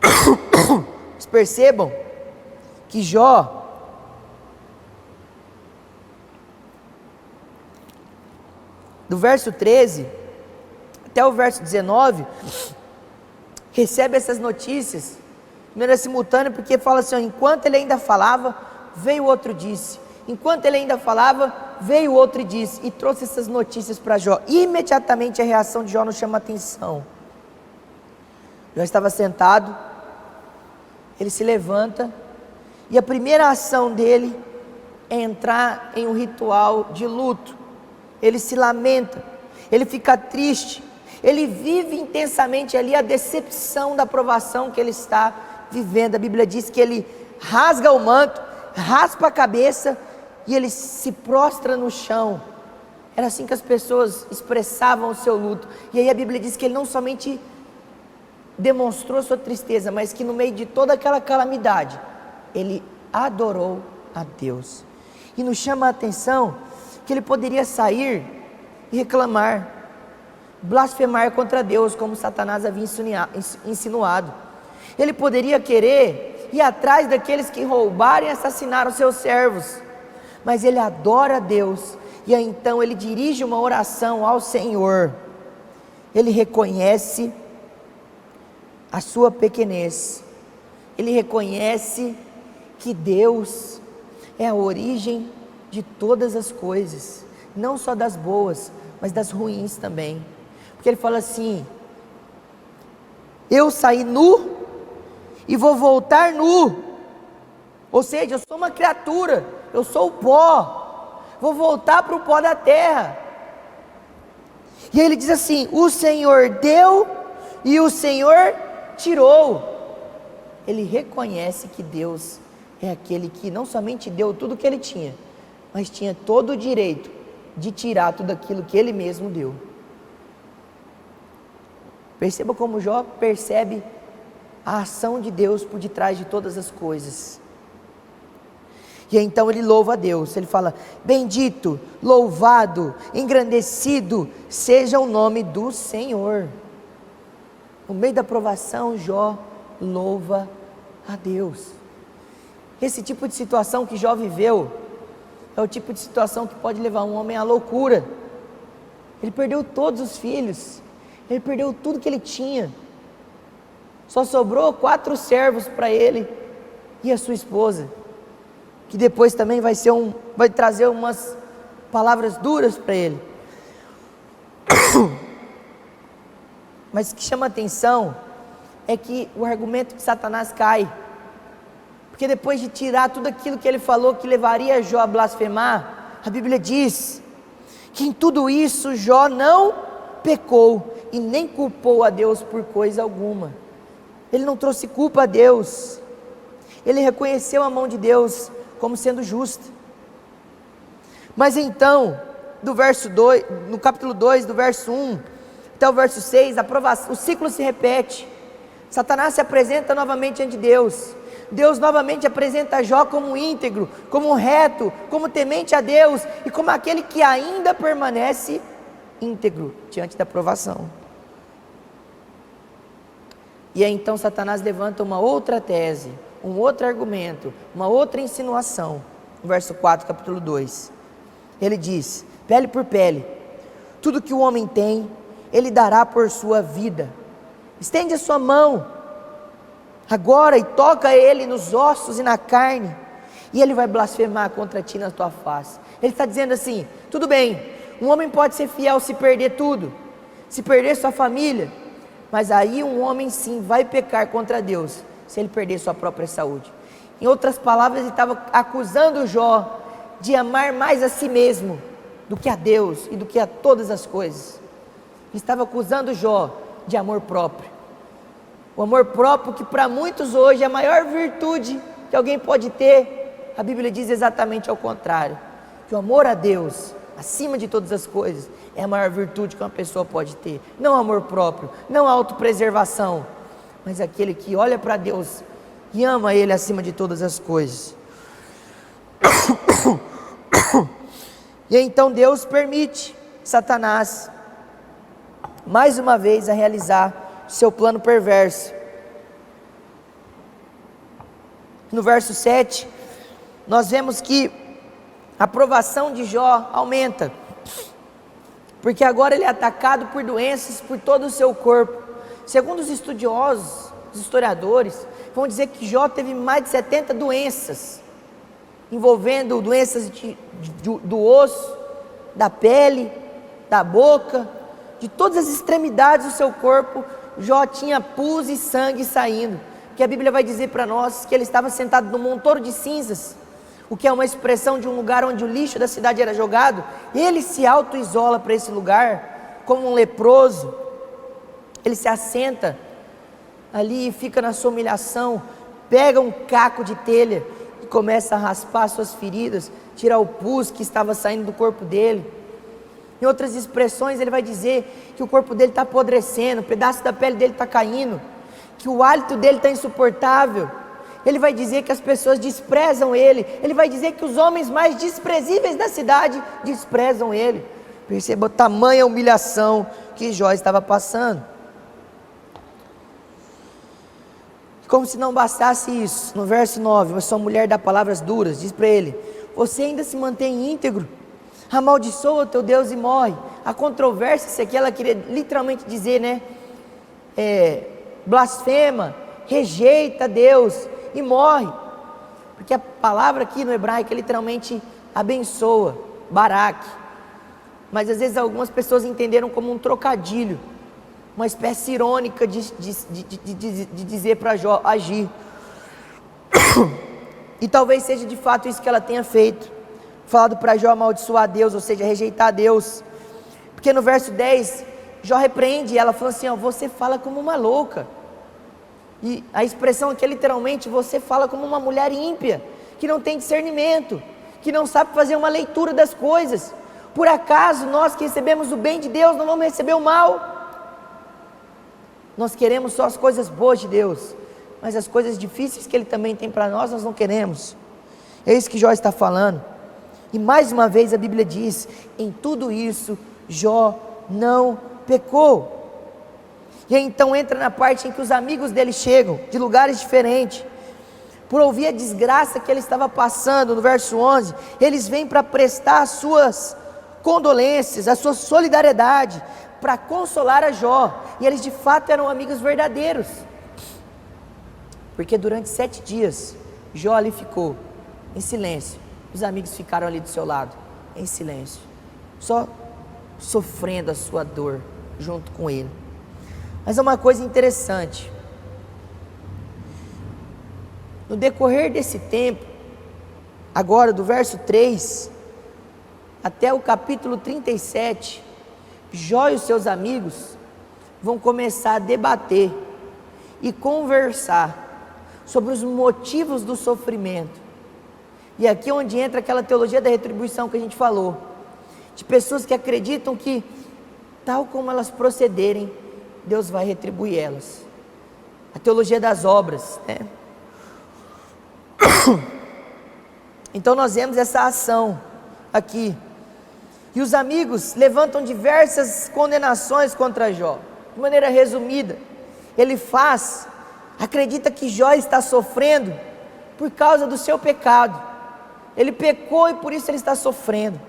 Vocês percebam que Jó, do verso 13 até o verso 19, recebe essas notícias de maneira simultânea, porque fala assim: ó, enquanto ele ainda falava, veio outro e disse. Enquanto ele ainda falava, veio outro e disse, e trouxe essas notícias para Jó. Imediatamente a reação de Jó nos chama a atenção. Jó estava sentado, ele se levanta, e a primeira ação dele é entrar em um ritual de luto. Ele se lamenta, ele fica triste, ele vive intensamente ali a decepção da provação que ele está vivendo. A Bíblia diz que ele rasga o manto, raspa a cabeça e ele se prostra no chão. Era assim que as pessoas expressavam o seu luto. E aí a Bíblia diz que ele não somente demonstrou sua tristeza, mas que no meio de toda aquela calamidade, ele adorou a Deus. E nos chama a atenção que ele poderia sair e reclamar, blasfemar contra Deus, como Satanás havia insinuado. Ele poderia querer ir atrás daqueles que roubaram e assassinaram seus servos, mas ele adora a Deus, e aí então ele dirige uma oração ao Senhor. Ele reconhece a sua pequenez, ele reconhece que Deus é a origem de todas as coisas, não só das boas, mas das ruins também. Porque ele fala assim: eu saí nu e vou voltar nu. Ou seja, eu sou uma criatura, eu sou o pó, vou voltar para o pó da terra. E aí ele diz assim: o Senhor deu e o Senhor tirou. Ele reconhece que Deus é aquele que não somente deu tudo o que ele tinha, mas tinha todo o direito de tirar tudo aquilo que ele mesmo deu. Perceba como Jó percebe a ação de Deus por detrás de todas as coisas. E então ele louva a Deus, ele fala: bendito, louvado, engrandecido seja o nome do Senhor. No meio da provação, Jó louva a Deus. Esse tipo de situação que Jó viveu é o tipo de situação que pode levar um homem à loucura. Ele perdeu todos os filhos, ele perdeu tudo que ele tinha, só sobrou 4 servos para ele e a sua esposa, que depois também vai trazer umas palavras duras para ele. Mas o que chama atenção é que o argumento de Satanás cai, porque depois de tirar tudo aquilo que ele falou que levaria Jó a blasfemar, a Bíblia diz que em tudo isso Jó não pecou e nem culpou a Deus por coisa alguma. Ele não trouxe culpa a Deus, ele reconheceu a mão de Deus como sendo justa. Mas então, do verso 2, no capítulo 2, do verso 1 até o verso 6, o ciclo se repete. Satanás se apresenta novamente ante Deus. Deus novamente apresenta Jó como íntegro, como reto, como temente a Deus e como aquele que ainda permanece íntegro diante da provação. E aí então Satanás levanta uma outra tese, um outro argumento, uma outra insinuação. No verso 4, capítulo 2, ele diz: pele por pele, tudo que o homem tem, ele dará por sua vida. Estende a sua mão agora, e toca ele nos ossos e na carne, e ele vai blasfemar contra ti na tua face. Ele está dizendo assim: tudo bem, um homem pode ser fiel se perder tudo, se perder sua família, mas aí um homem sim vai pecar contra Deus, se ele perder sua própria saúde. Em outras palavras, ele estava acusando Jó de amar mais a si mesmo do que a Deus e do que a todas as coisas. Ele estava acusando Jó de amor próprio. O amor próprio, que para muitos hoje é a maior virtude que alguém pode ter, a Bíblia diz exatamente ao contrário, que o amor a Deus, acima de todas as coisas, é a maior virtude que uma pessoa pode ter. Não amor próprio, não autopreservação, mas aquele que olha para Deus e ama Ele acima de todas as coisas. E então Deus permite Satanás mais uma vez a realizar seu plano perverso. No verso 7, nós vemos que a aprovação de Jó aumenta, porque agora ele é atacado por doenças por todo o seu corpo. Segundo os estudiosos, os historiadores, vão dizer que Jó teve mais de 70 doenças, envolvendo doenças do osso, da pele, da boca, de todas as extremidades do seu corpo. Jó tinha pus e sangue saindo, que a Bíblia vai dizer para nós que ele estava sentado num montouro de cinzas, o que é uma expressão de um lugar onde o lixo da cidade era jogado. Ele se auto-isola para esse lugar, como um leproso. Ele se assenta ali e fica na sua humilhação, pega um caco de telha e começa a raspar suas feridas, tirar o pus que estava saindo do corpo dele. Em outras expressões, ele vai dizer que o corpo dele está apodrecendo, um pedaço da pele dele está caindo, que o hálito dele está insuportável. Ele vai dizer que as pessoas desprezam ele. Ele vai dizer que os homens mais desprezíveis da cidade desprezam ele. Perceba a tamanha humilhação que Jó estava passando. Como se não bastasse isso, no verso 9, mas sua mulher dá palavras duras, diz para ele: você ainda se mantém íntegro? Amaldiçoa o teu Deus e morre. A controvérsia, isso aqui ela queria literalmente dizer, né? Blasfema, rejeita Deus e morre. Porque a palavra aqui no hebraico é literalmente abençoa, barak. Mas às vezes algumas pessoas entenderam como um trocadilho, uma espécie irônica de dizer para Jó agir. E talvez seja de fato isso que ela tenha feito, falado para Jó amaldiçoar Deus, ou seja, rejeitar Deus. Porque no verso 10, Jó repreende ela, falando assim: ó, você fala como uma louca. E a expressão aqui é literalmente: você fala como uma mulher ímpia, que não tem discernimento, que não sabe fazer uma leitura das coisas. Por acaso nós que recebemos o bem de Deus não vamos receber o mal? Nós queremos só as coisas boas de Deus, mas as coisas difíceis que Ele também tem para nós, nós não queremos. É isso que Jó está falando. E mais uma vez a Bíblia diz: em tudo isso Jó não pecou. E aí então entra na parte em que os amigos dele chegam, de lugares diferentes, por ouvir a desgraça que ele estava passando. No verso 11, eles vêm para prestar as suas condolências, a sua solidariedade, para consolar a Jó. E eles de fato eram amigos verdadeiros, porque durante 7 dias Jó ali ficou em silêncio. Os amigos ficaram ali do seu lado, em silêncio, só sofrendo a sua dor junto com ele. Mas é uma coisa interessante, no decorrer desse tempo, agora do verso 3 até o capítulo 37, Jó e os seus amigos vão começar a debater e conversar sobre os motivos do sofrimento. E aqui é onde entra aquela teologia da retribuição que a gente falou, de pessoas que acreditam que tal como elas procederem, Deus vai retribuir elas. A teologia das obras, né? Então nós vemos essa ação aqui. E os amigos levantam diversas condenações contra Jó. De maneira resumida, ele acredita que Jó está sofrendo por causa do seu pecado. Ele pecou e por isso ele está sofrendo.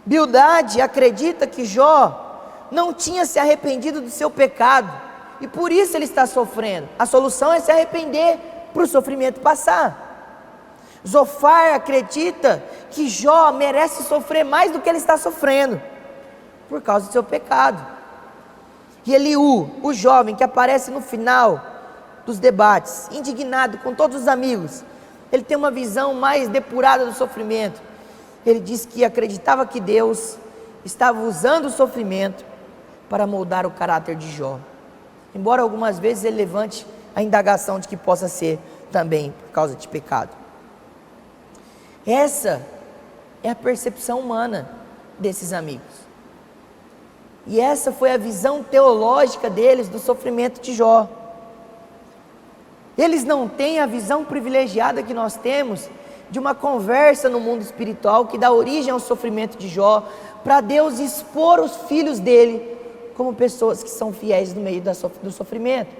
Bildade acredita que Jó não tinha se arrependido do seu pecado e por isso ele está sofrendo. A solução é se arrepender para o sofrimento passar. Zofar acredita que Jó merece sofrer mais do que ele está sofrendo, por causa do seu pecado. E Eliú, o jovem que aparece no final dos debates, indignado com todos os amigos, ele tem uma visão mais depurada do sofrimento. Ele diz que acreditava que Deus estava usando o sofrimento para moldar o caráter de Jó, embora algumas vezes ele levante a indagação de que possa ser também por causa de pecado. Essa é a percepção humana desses amigos, e essa foi a visão teológica deles do sofrimento de Jó. Eles não têm a visão privilegiada que nós temos de uma conversa no mundo espiritual que dá origem ao sofrimento de Jó, para Deus expor os filhos dele como pessoas que são fiéis no meio do sofrimento.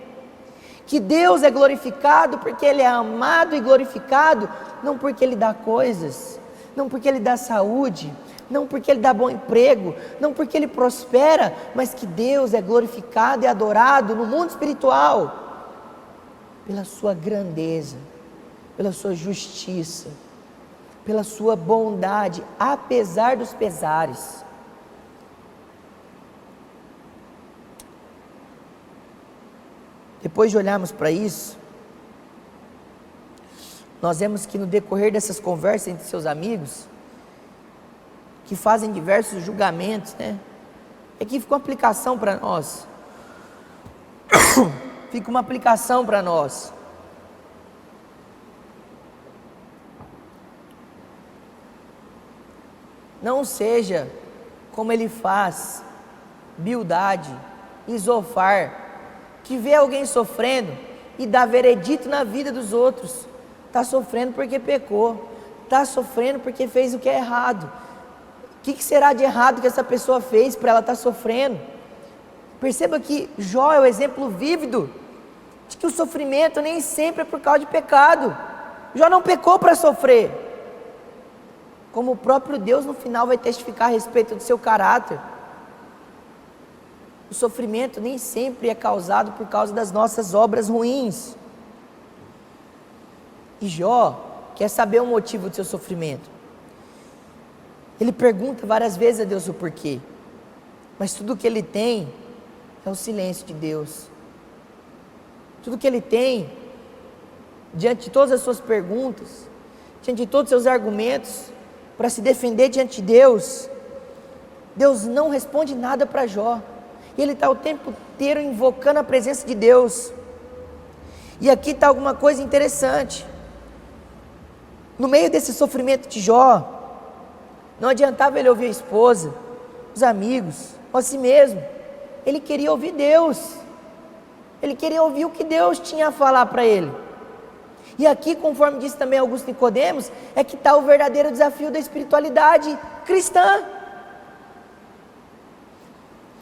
Que Deus é glorificado porque Ele é amado e glorificado, não porque Ele dá coisas, não porque Ele dá saúde, não porque Ele dá bom emprego, não porque Ele prospera, mas que Deus é glorificado e adorado no mundo espiritual, pela sua grandeza, pela sua justiça, pela sua bondade, apesar dos pesares. Depois de olharmos para isso, nós vemos que no decorrer dessas conversas entre seus amigos, que fazem diversos julgamentos, aqui fica uma aplicação para nós, fica uma aplicação para nós. Não seja como ele faz, Bildade e Zofar, que vê alguém sofrendo e dá veredito na vida dos outros. Está sofrendo porque pecou, está sofrendo porque fez o que é errado. O que será de errado que essa pessoa fez para ela estar sofrendo? Perceba que Jó é o exemplo vívido de que o sofrimento nem sempre é por causa de pecado. Jó não pecou para sofrer, como o próprio Deus no final vai testificar a respeito do seu caráter. O sofrimento nem sempre é causado por causa das nossas obras ruins. E Jó quer saber o motivo do seu sofrimento. Ele pergunta várias vezes a Deus o porquê, mas tudo que ele tem é o silêncio de Deus. Tudo que ele tem, diante de todas as suas perguntas, diante de todos os seus argumentos, para se defender diante de Deus, Deus não responde nada para Jó. E ele está o tempo inteiro invocando a presença de Deus. E aqui está alguma coisa interessante. No meio desse sofrimento de Jó, não adiantava ele ouvir a esposa, os amigos, ou a si mesmo. Ele queria ouvir Deus. Ele queria ouvir o que Deus tinha a falar para ele. E aqui, conforme disse também Augusto Nicodemos, é que está o verdadeiro desafio da espiritualidade cristã.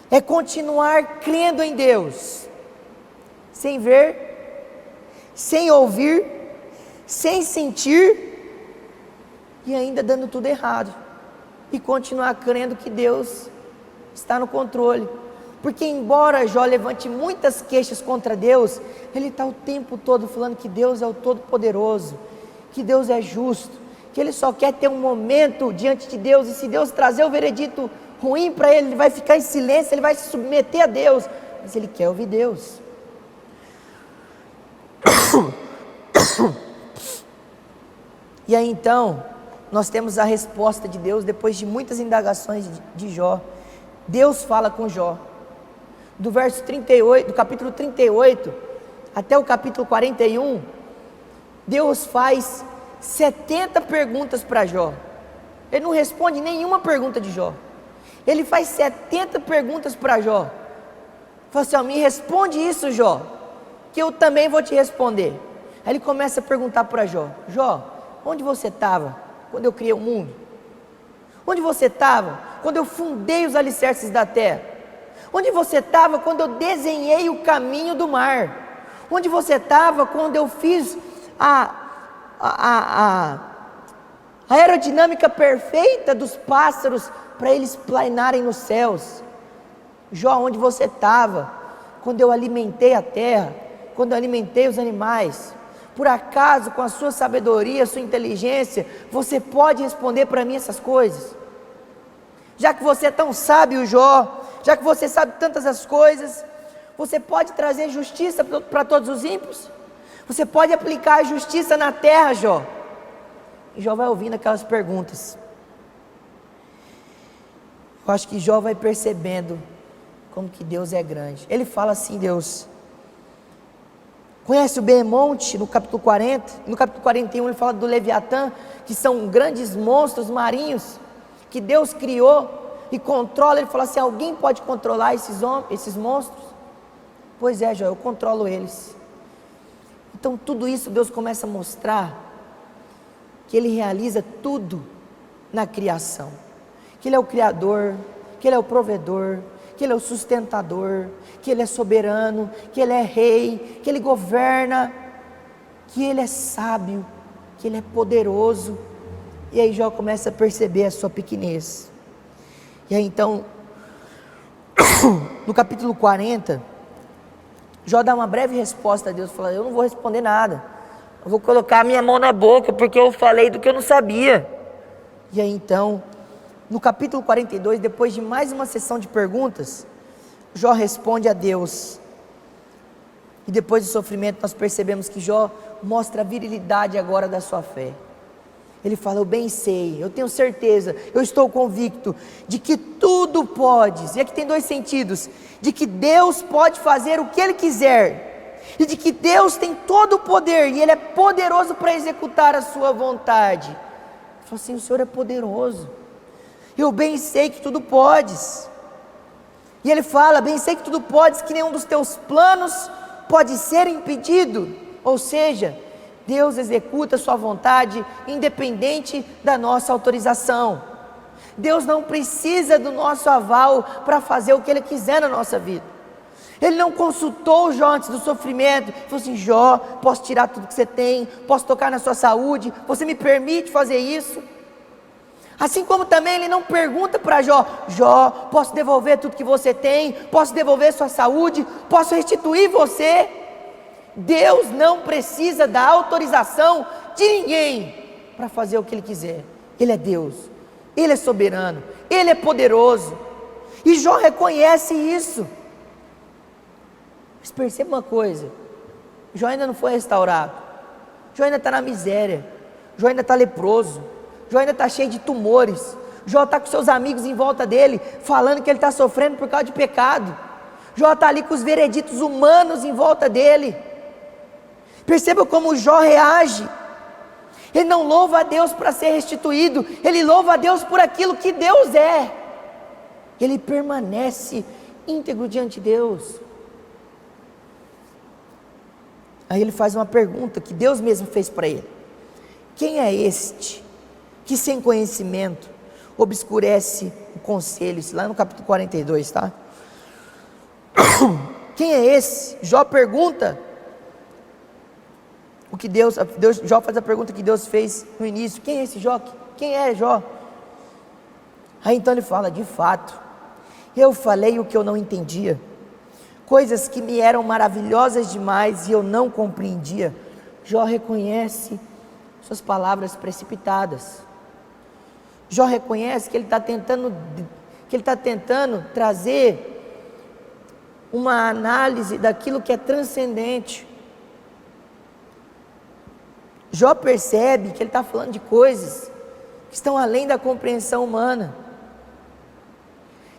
É continuar crendo em Deus, sem ver, sem ouvir, sem sentir, e ainda dando tudo errado, e continuar crendo que Deus está no controle. Porque embora Jó levante muitas queixas contra Deus, ele está o tempo todo falando que Deus é o Todo-Poderoso, que Deus é justo, que ele só quer ter um momento diante de Deus, e se Deus trazer o veredito ruim para ele, ele vai ficar em silêncio, ele vai se submeter a Deus, mas ele quer ouvir Deus. E aí então, nós temos a resposta de Deus, depois de muitas indagações de Jó. Deus fala com Jó, do verso 38, do capítulo 38, até o capítulo 41, Deus faz 70 perguntas para Jó, ele não responde nenhuma pergunta de Jó, ele faz 70 perguntas para Jó, fala assim, me responde isso, Jó, que eu também vou te responder. Aí ele começa a perguntar para Jó, onde você estava quando eu criei o mundo? Onde você estava quando eu fundei os alicerces da terra? Onde você estava quando eu desenhei o caminho do mar? Onde você estava quando eu fiz a aerodinâmica perfeita dos pássaros para eles planarem nos céus? Jó, onde você estava quando eu alimentei a terra, quando eu alimentei os animais? Por acaso, com a sua sabedoria, a sua inteligência, você pode responder para mim essas coisas? Já que você é tão sábio, Jó, já que você sabe tantas as coisas, você pode trazer justiça para todos os ímpios? Você pode aplicar a justiça na terra, Jó? E Jó vai ouvindo aquelas perguntas. Eu acho que Jó vai percebendo como que Deus é grande. Ele fala assim, Deus, conhece o Behemonte no capítulo 40, no capítulo 41 ele fala do Leviatã, que são grandes monstros marinhos, que Deus criou e controla. Ele fala assim, alguém pode controlar esses monstros? Pois é, Jó, eu controlo eles. Então tudo isso Deus começa a mostrar, que Ele realiza tudo na criação, que Ele é o Criador, que Ele é o provedor, que Ele é o sustentador, que Ele é soberano, que Ele é rei, que Ele governa, que Ele é sábio, que Ele é poderoso. E aí Jó começa a perceber a sua pequenez. E aí então, no capítulo 40, Jó dá uma breve resposta a Deus, fala, eu não vou responder nada, eu vou colocar a minha mão na boca, porque eu falei do que eu não sabia. E aí então, no capítulo 42, depois de mais uma sessão de perguntas, Jó responde a Deus. E depois do sofrimento nós percebemos que Jó mostra a virilidade agora da sua fé. Ele fala, eu bem sei, eu tenho certeza, eu estou convicto de que tudo pode, e aqui tem dois sentidos, de que Deus pode fazer o que Ele quiser, e de que Deus tem todo o poder, e Ele é poderoso para executar a sua vontade. Ele fala assim, o Senhor é poderoso, eu bem sei que tudo podes. E ele fala, bem sei que tudo podes, que nenhum dos teus planos pode ser impedido. Ou seja, Deus executa a sua vontade independente da nossa autorização. Deus não precisa do nosso aval para fazer o que Ele quiser na nossa vida. Ele não consultou Jó antes do sofrimento, falou assim, Jó, posso tirar tudo que você tem, posso tocar na sua saúde, você me permite fazer isso? Assim como também Ele não pergunta para Jó, Jó, posso devolver tudo que você tem, posso devolver sua saúde, posso restituir você? Deus não precisa da autorização de ninguém para fazer o que Ele quiser. Ele é Deus, Ele é soberano, Ele é poderoso, e Jó reconhece isso. Mas perceba uma coisa, Jó ainda não foi restaurado, Jó ainda está na miséria, Jó ainda está leproso, Jó ainda está cheio de tumores, Jó está com seus amigos em volta dele, falando que ele está sofrendo por causa de pecado, Jó está ali com os vereditos humanos em volta dele. Perceba como Jó reage. Ele não louva a Deus para ser restituído, ele louva a Deus por aquilo que Deus é. Ele permanece íntegro diante de Deus. Aí ele faz uma pergunta que Deus mesmo fez para ele: quem é este que sem conhecimento obscurece o conselho? Isso lá no capítulo 42, tá? Quem é esse? Jó pergunta o que Jó faz a pergunta que Deus fez no início: quem é esse Jó? Quem é Jó? Aí então ele fala: de fato, eu falei o que eu não entendia, coisas que me eram maravilhosas demais e eu não compreendia. Jó reconhece suas palavras precipitadas. Jó reconhece que ele está tentando trazer uma análise daquilo que é transcendente. Jó percebe que ele está falando de coisas que estão além da compreensão humana.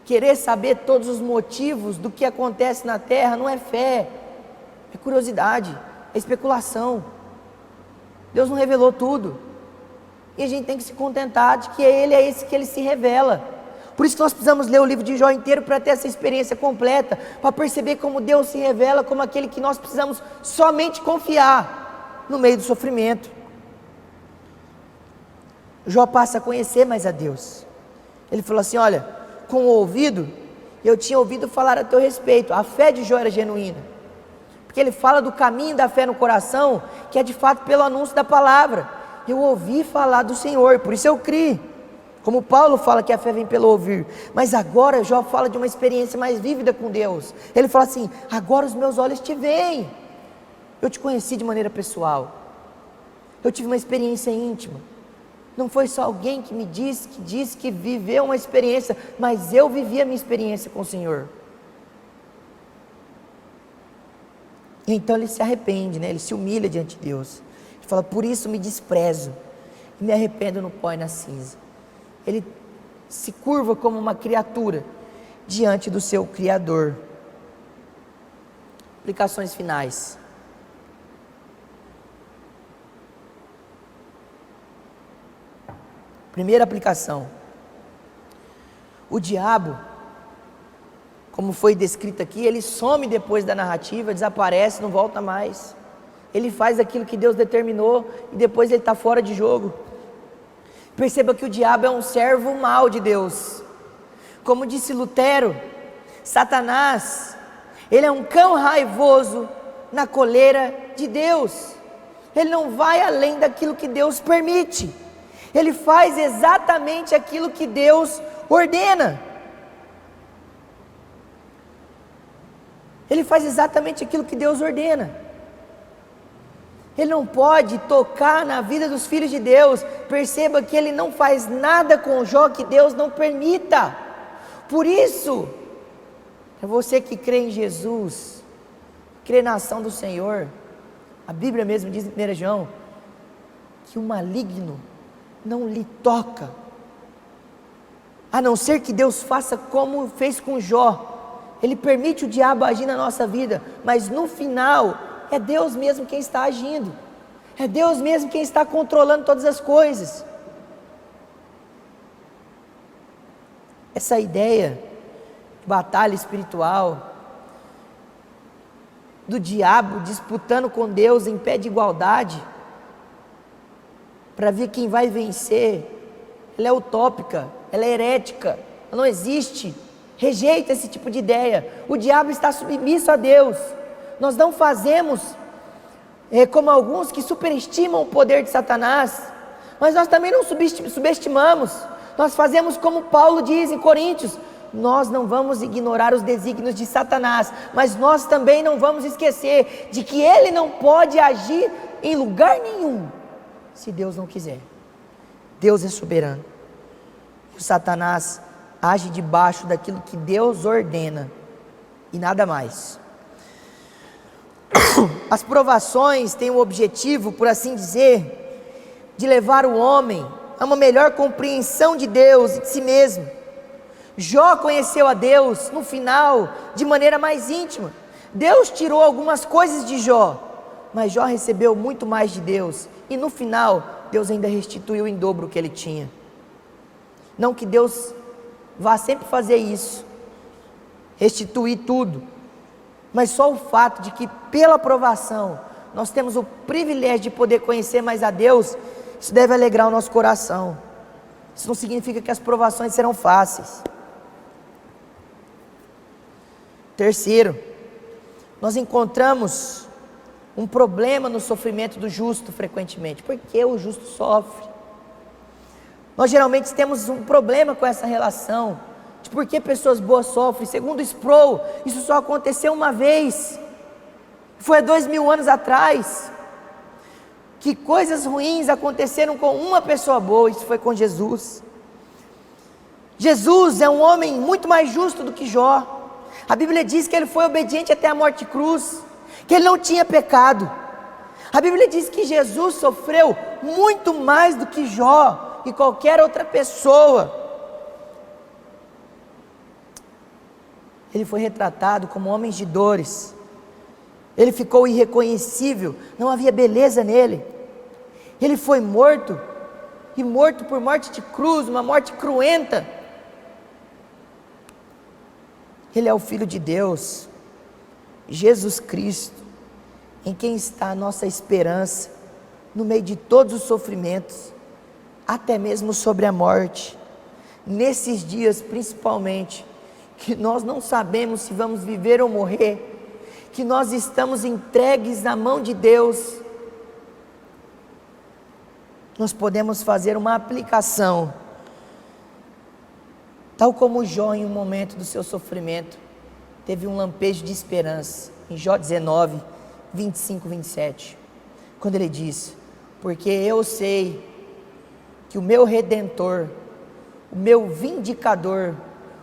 Querer saber todos os motivos do que acontece na terra não é fé, é curiosidade, é especulação. Deus não revelou tudo, e a gente tem que se contentar de que Ele é esse que Ele se revela. Por isso que nós precisamos ler o livro de Jó inteiro para ter essa experiência completa, para perceber como Deus se revela como aquele que nós precisamos somente confiar no meio do sofrimento. Jó passa a conhecer mais a Deus. Ele falou assim: olha, com o ouvido, eu tinha ouvido falar a teu respeito. A fé de Jó era genuína, porque ele fala do caminho da fé no coração, que é de fato pelo anúncio da palavra. Eu ouvi falar do Senhor, por isso eu criei. Como Paulo fala que a fé vem pelo ouvir, mas agora Jó fala de uma experiência mais vívida com Deus. Ele fala assim: agora os meus olhos te veem. Eu te conheci de maneira pessoal. Eu tive uma experiência íntima. Não foi só alguém que me disse que viveu uma experiência, mas eu vivi a minha experiência com o Senhor. Então ele se arrepende, né? Ele se humilha diante de Deus. Ele fala: por isso me desprezo e me arrependo no pó e na cinza. Ele se curva como uma criatura diante do seu Criador. Aplicações finais. Primeira aplicação: o diabo, como foi descrito aqui, ele some depois da narrativa, desaparece, não volta mais. Ele faz aquilo que Deus determinou e depois ele está fora de jogo. Perceba que o diabo é um servo mau de Deus. Como disse Lutero, Satanás, ele é um cão raivoso na coleira de Deus. Ele não vai além daquilo que Deus permite. Ele faz exatamente aquilo que Deus ordena. Ele faz exatamente aquilo que Deus ordena. Ele não pode tocar na vida dos filhos de Deus. Perceba que ele não faz nada com Jó que Deus não permita. Por isso, é você que crê em Jesus, crê na ação do Senhor. A Bíblia mesmo diz em 1 João que o maligno não lhe toca, a não ser que Deus faça como fez com Jó. Ele permite o diabo agir na nossa vida, mas no final é Deus mesmo quem está agindo, é Deus mesmo quem está controlando todas as coisas. Essa ideia de batalha espiritual, do diabo disputando com Deus em pé de igualdade, para ver quem vai vencer, ela é utópica, ela é herética, ela não existe. Rejeita esse tipo de ideia. O diabo está submisso a Deus. Nós não fazemos como alguns que superestimam o poder de Satanás, mas nós também não subestimamos. Nós fazemos como Paulo diz em Coríntios: nós não vamos ignorar os desígnios de Satanás, mas nós também não vamos esquecer de que ele não pode agir em lugar nenhum se Deus não quiser. Deus é soberano. O Satanás age debaixo daquilo que Deus ordena e nada mais. As provações têm o objetivo, por assim dizer, de levar o homem a uma melhor compreensão de Deus e de si mesmo. Jó conheceu a Deus no final de maneira mais íntima. Deus tirou algumas coisas de Jó, mas Jó recebeu muito mais de Deus, e no final Deus ainda restituiu em dobro o que ele tinha. Não que Deus vá sempre fazer isso, restituir tudo, mas só o fato de que pela provação nós temos o privilégio de poder conhecer mais a Deus, isso deve alegrar o nosso coração. Isso não significa que as provações serão fáceis. Terceiro, nós encontramos um problema no sofrimento do justo frequentemente. Por que o justo sofre? Nós geralmente temos um problema com essa relação de por que pessoas boas sofrem. Segundo Sproul, isso só aconteceu uma vez, foi há 2000 anos atrás, que coisas ruins aconteceram com uma pessoa boa. Isso foi com Jesus. Jesus é um homem muito mais justo do que Jó. A Bíblia diz que ele foi obediente até a morte de cruz, que ele não tinha pecado. A Bíblia diz que Jesus sofreu muito mais do que Jó e qualquer outra pessoa. Ele foi retratado como homem de dores. Ele ficou irreconhecível, não havia beleza nele. Ele foi morto, e morto por morte de cruz, uma morte cruenta. Ele é o Filho de Deus, Jesus Cristo, em quem está a nossa esperança, no meio de todos os sofrimentos, até mesmo sobre a morte. Nesses dias principalmente, que nós não sabemos se vamos viver ou morrer, que nós estamos entregues na mão de Deus, nós podemos fazer uma aplicação Tal como Jó, em um momento do seu sofrimento, teve um lampejo de esperança, em Jó 19, 25, 27, quando ele diz: porque eu sei que o meu Redentor, o meu Vindicador,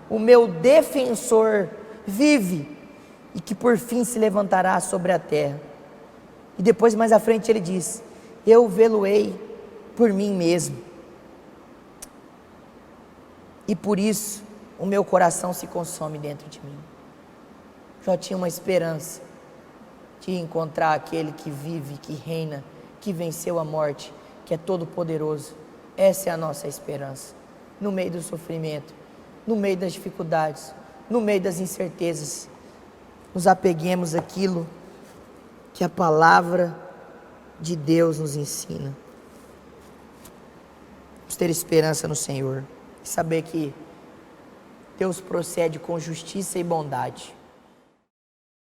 o meu Defensor vive, e que por fim se levantará sobre a terra. E depois, mais à frente, ele diz: eu vê-lo-ei por mim mesmo, e por isso o meu coração se consome dentro de mim. Jó tinha uma esperança de encontrar aquele que vive, que reina, que venceu a morte, que é todo poderoso. Essa é a nossa esperança. No meio do sofrimento, no meio das dificuldades, no meio das incertezas, nos apeguemos àquilo que a palavra de Deus nos ensina. Vamos ter esperança no Senhor e saber que Deus procede com justiça e bondade.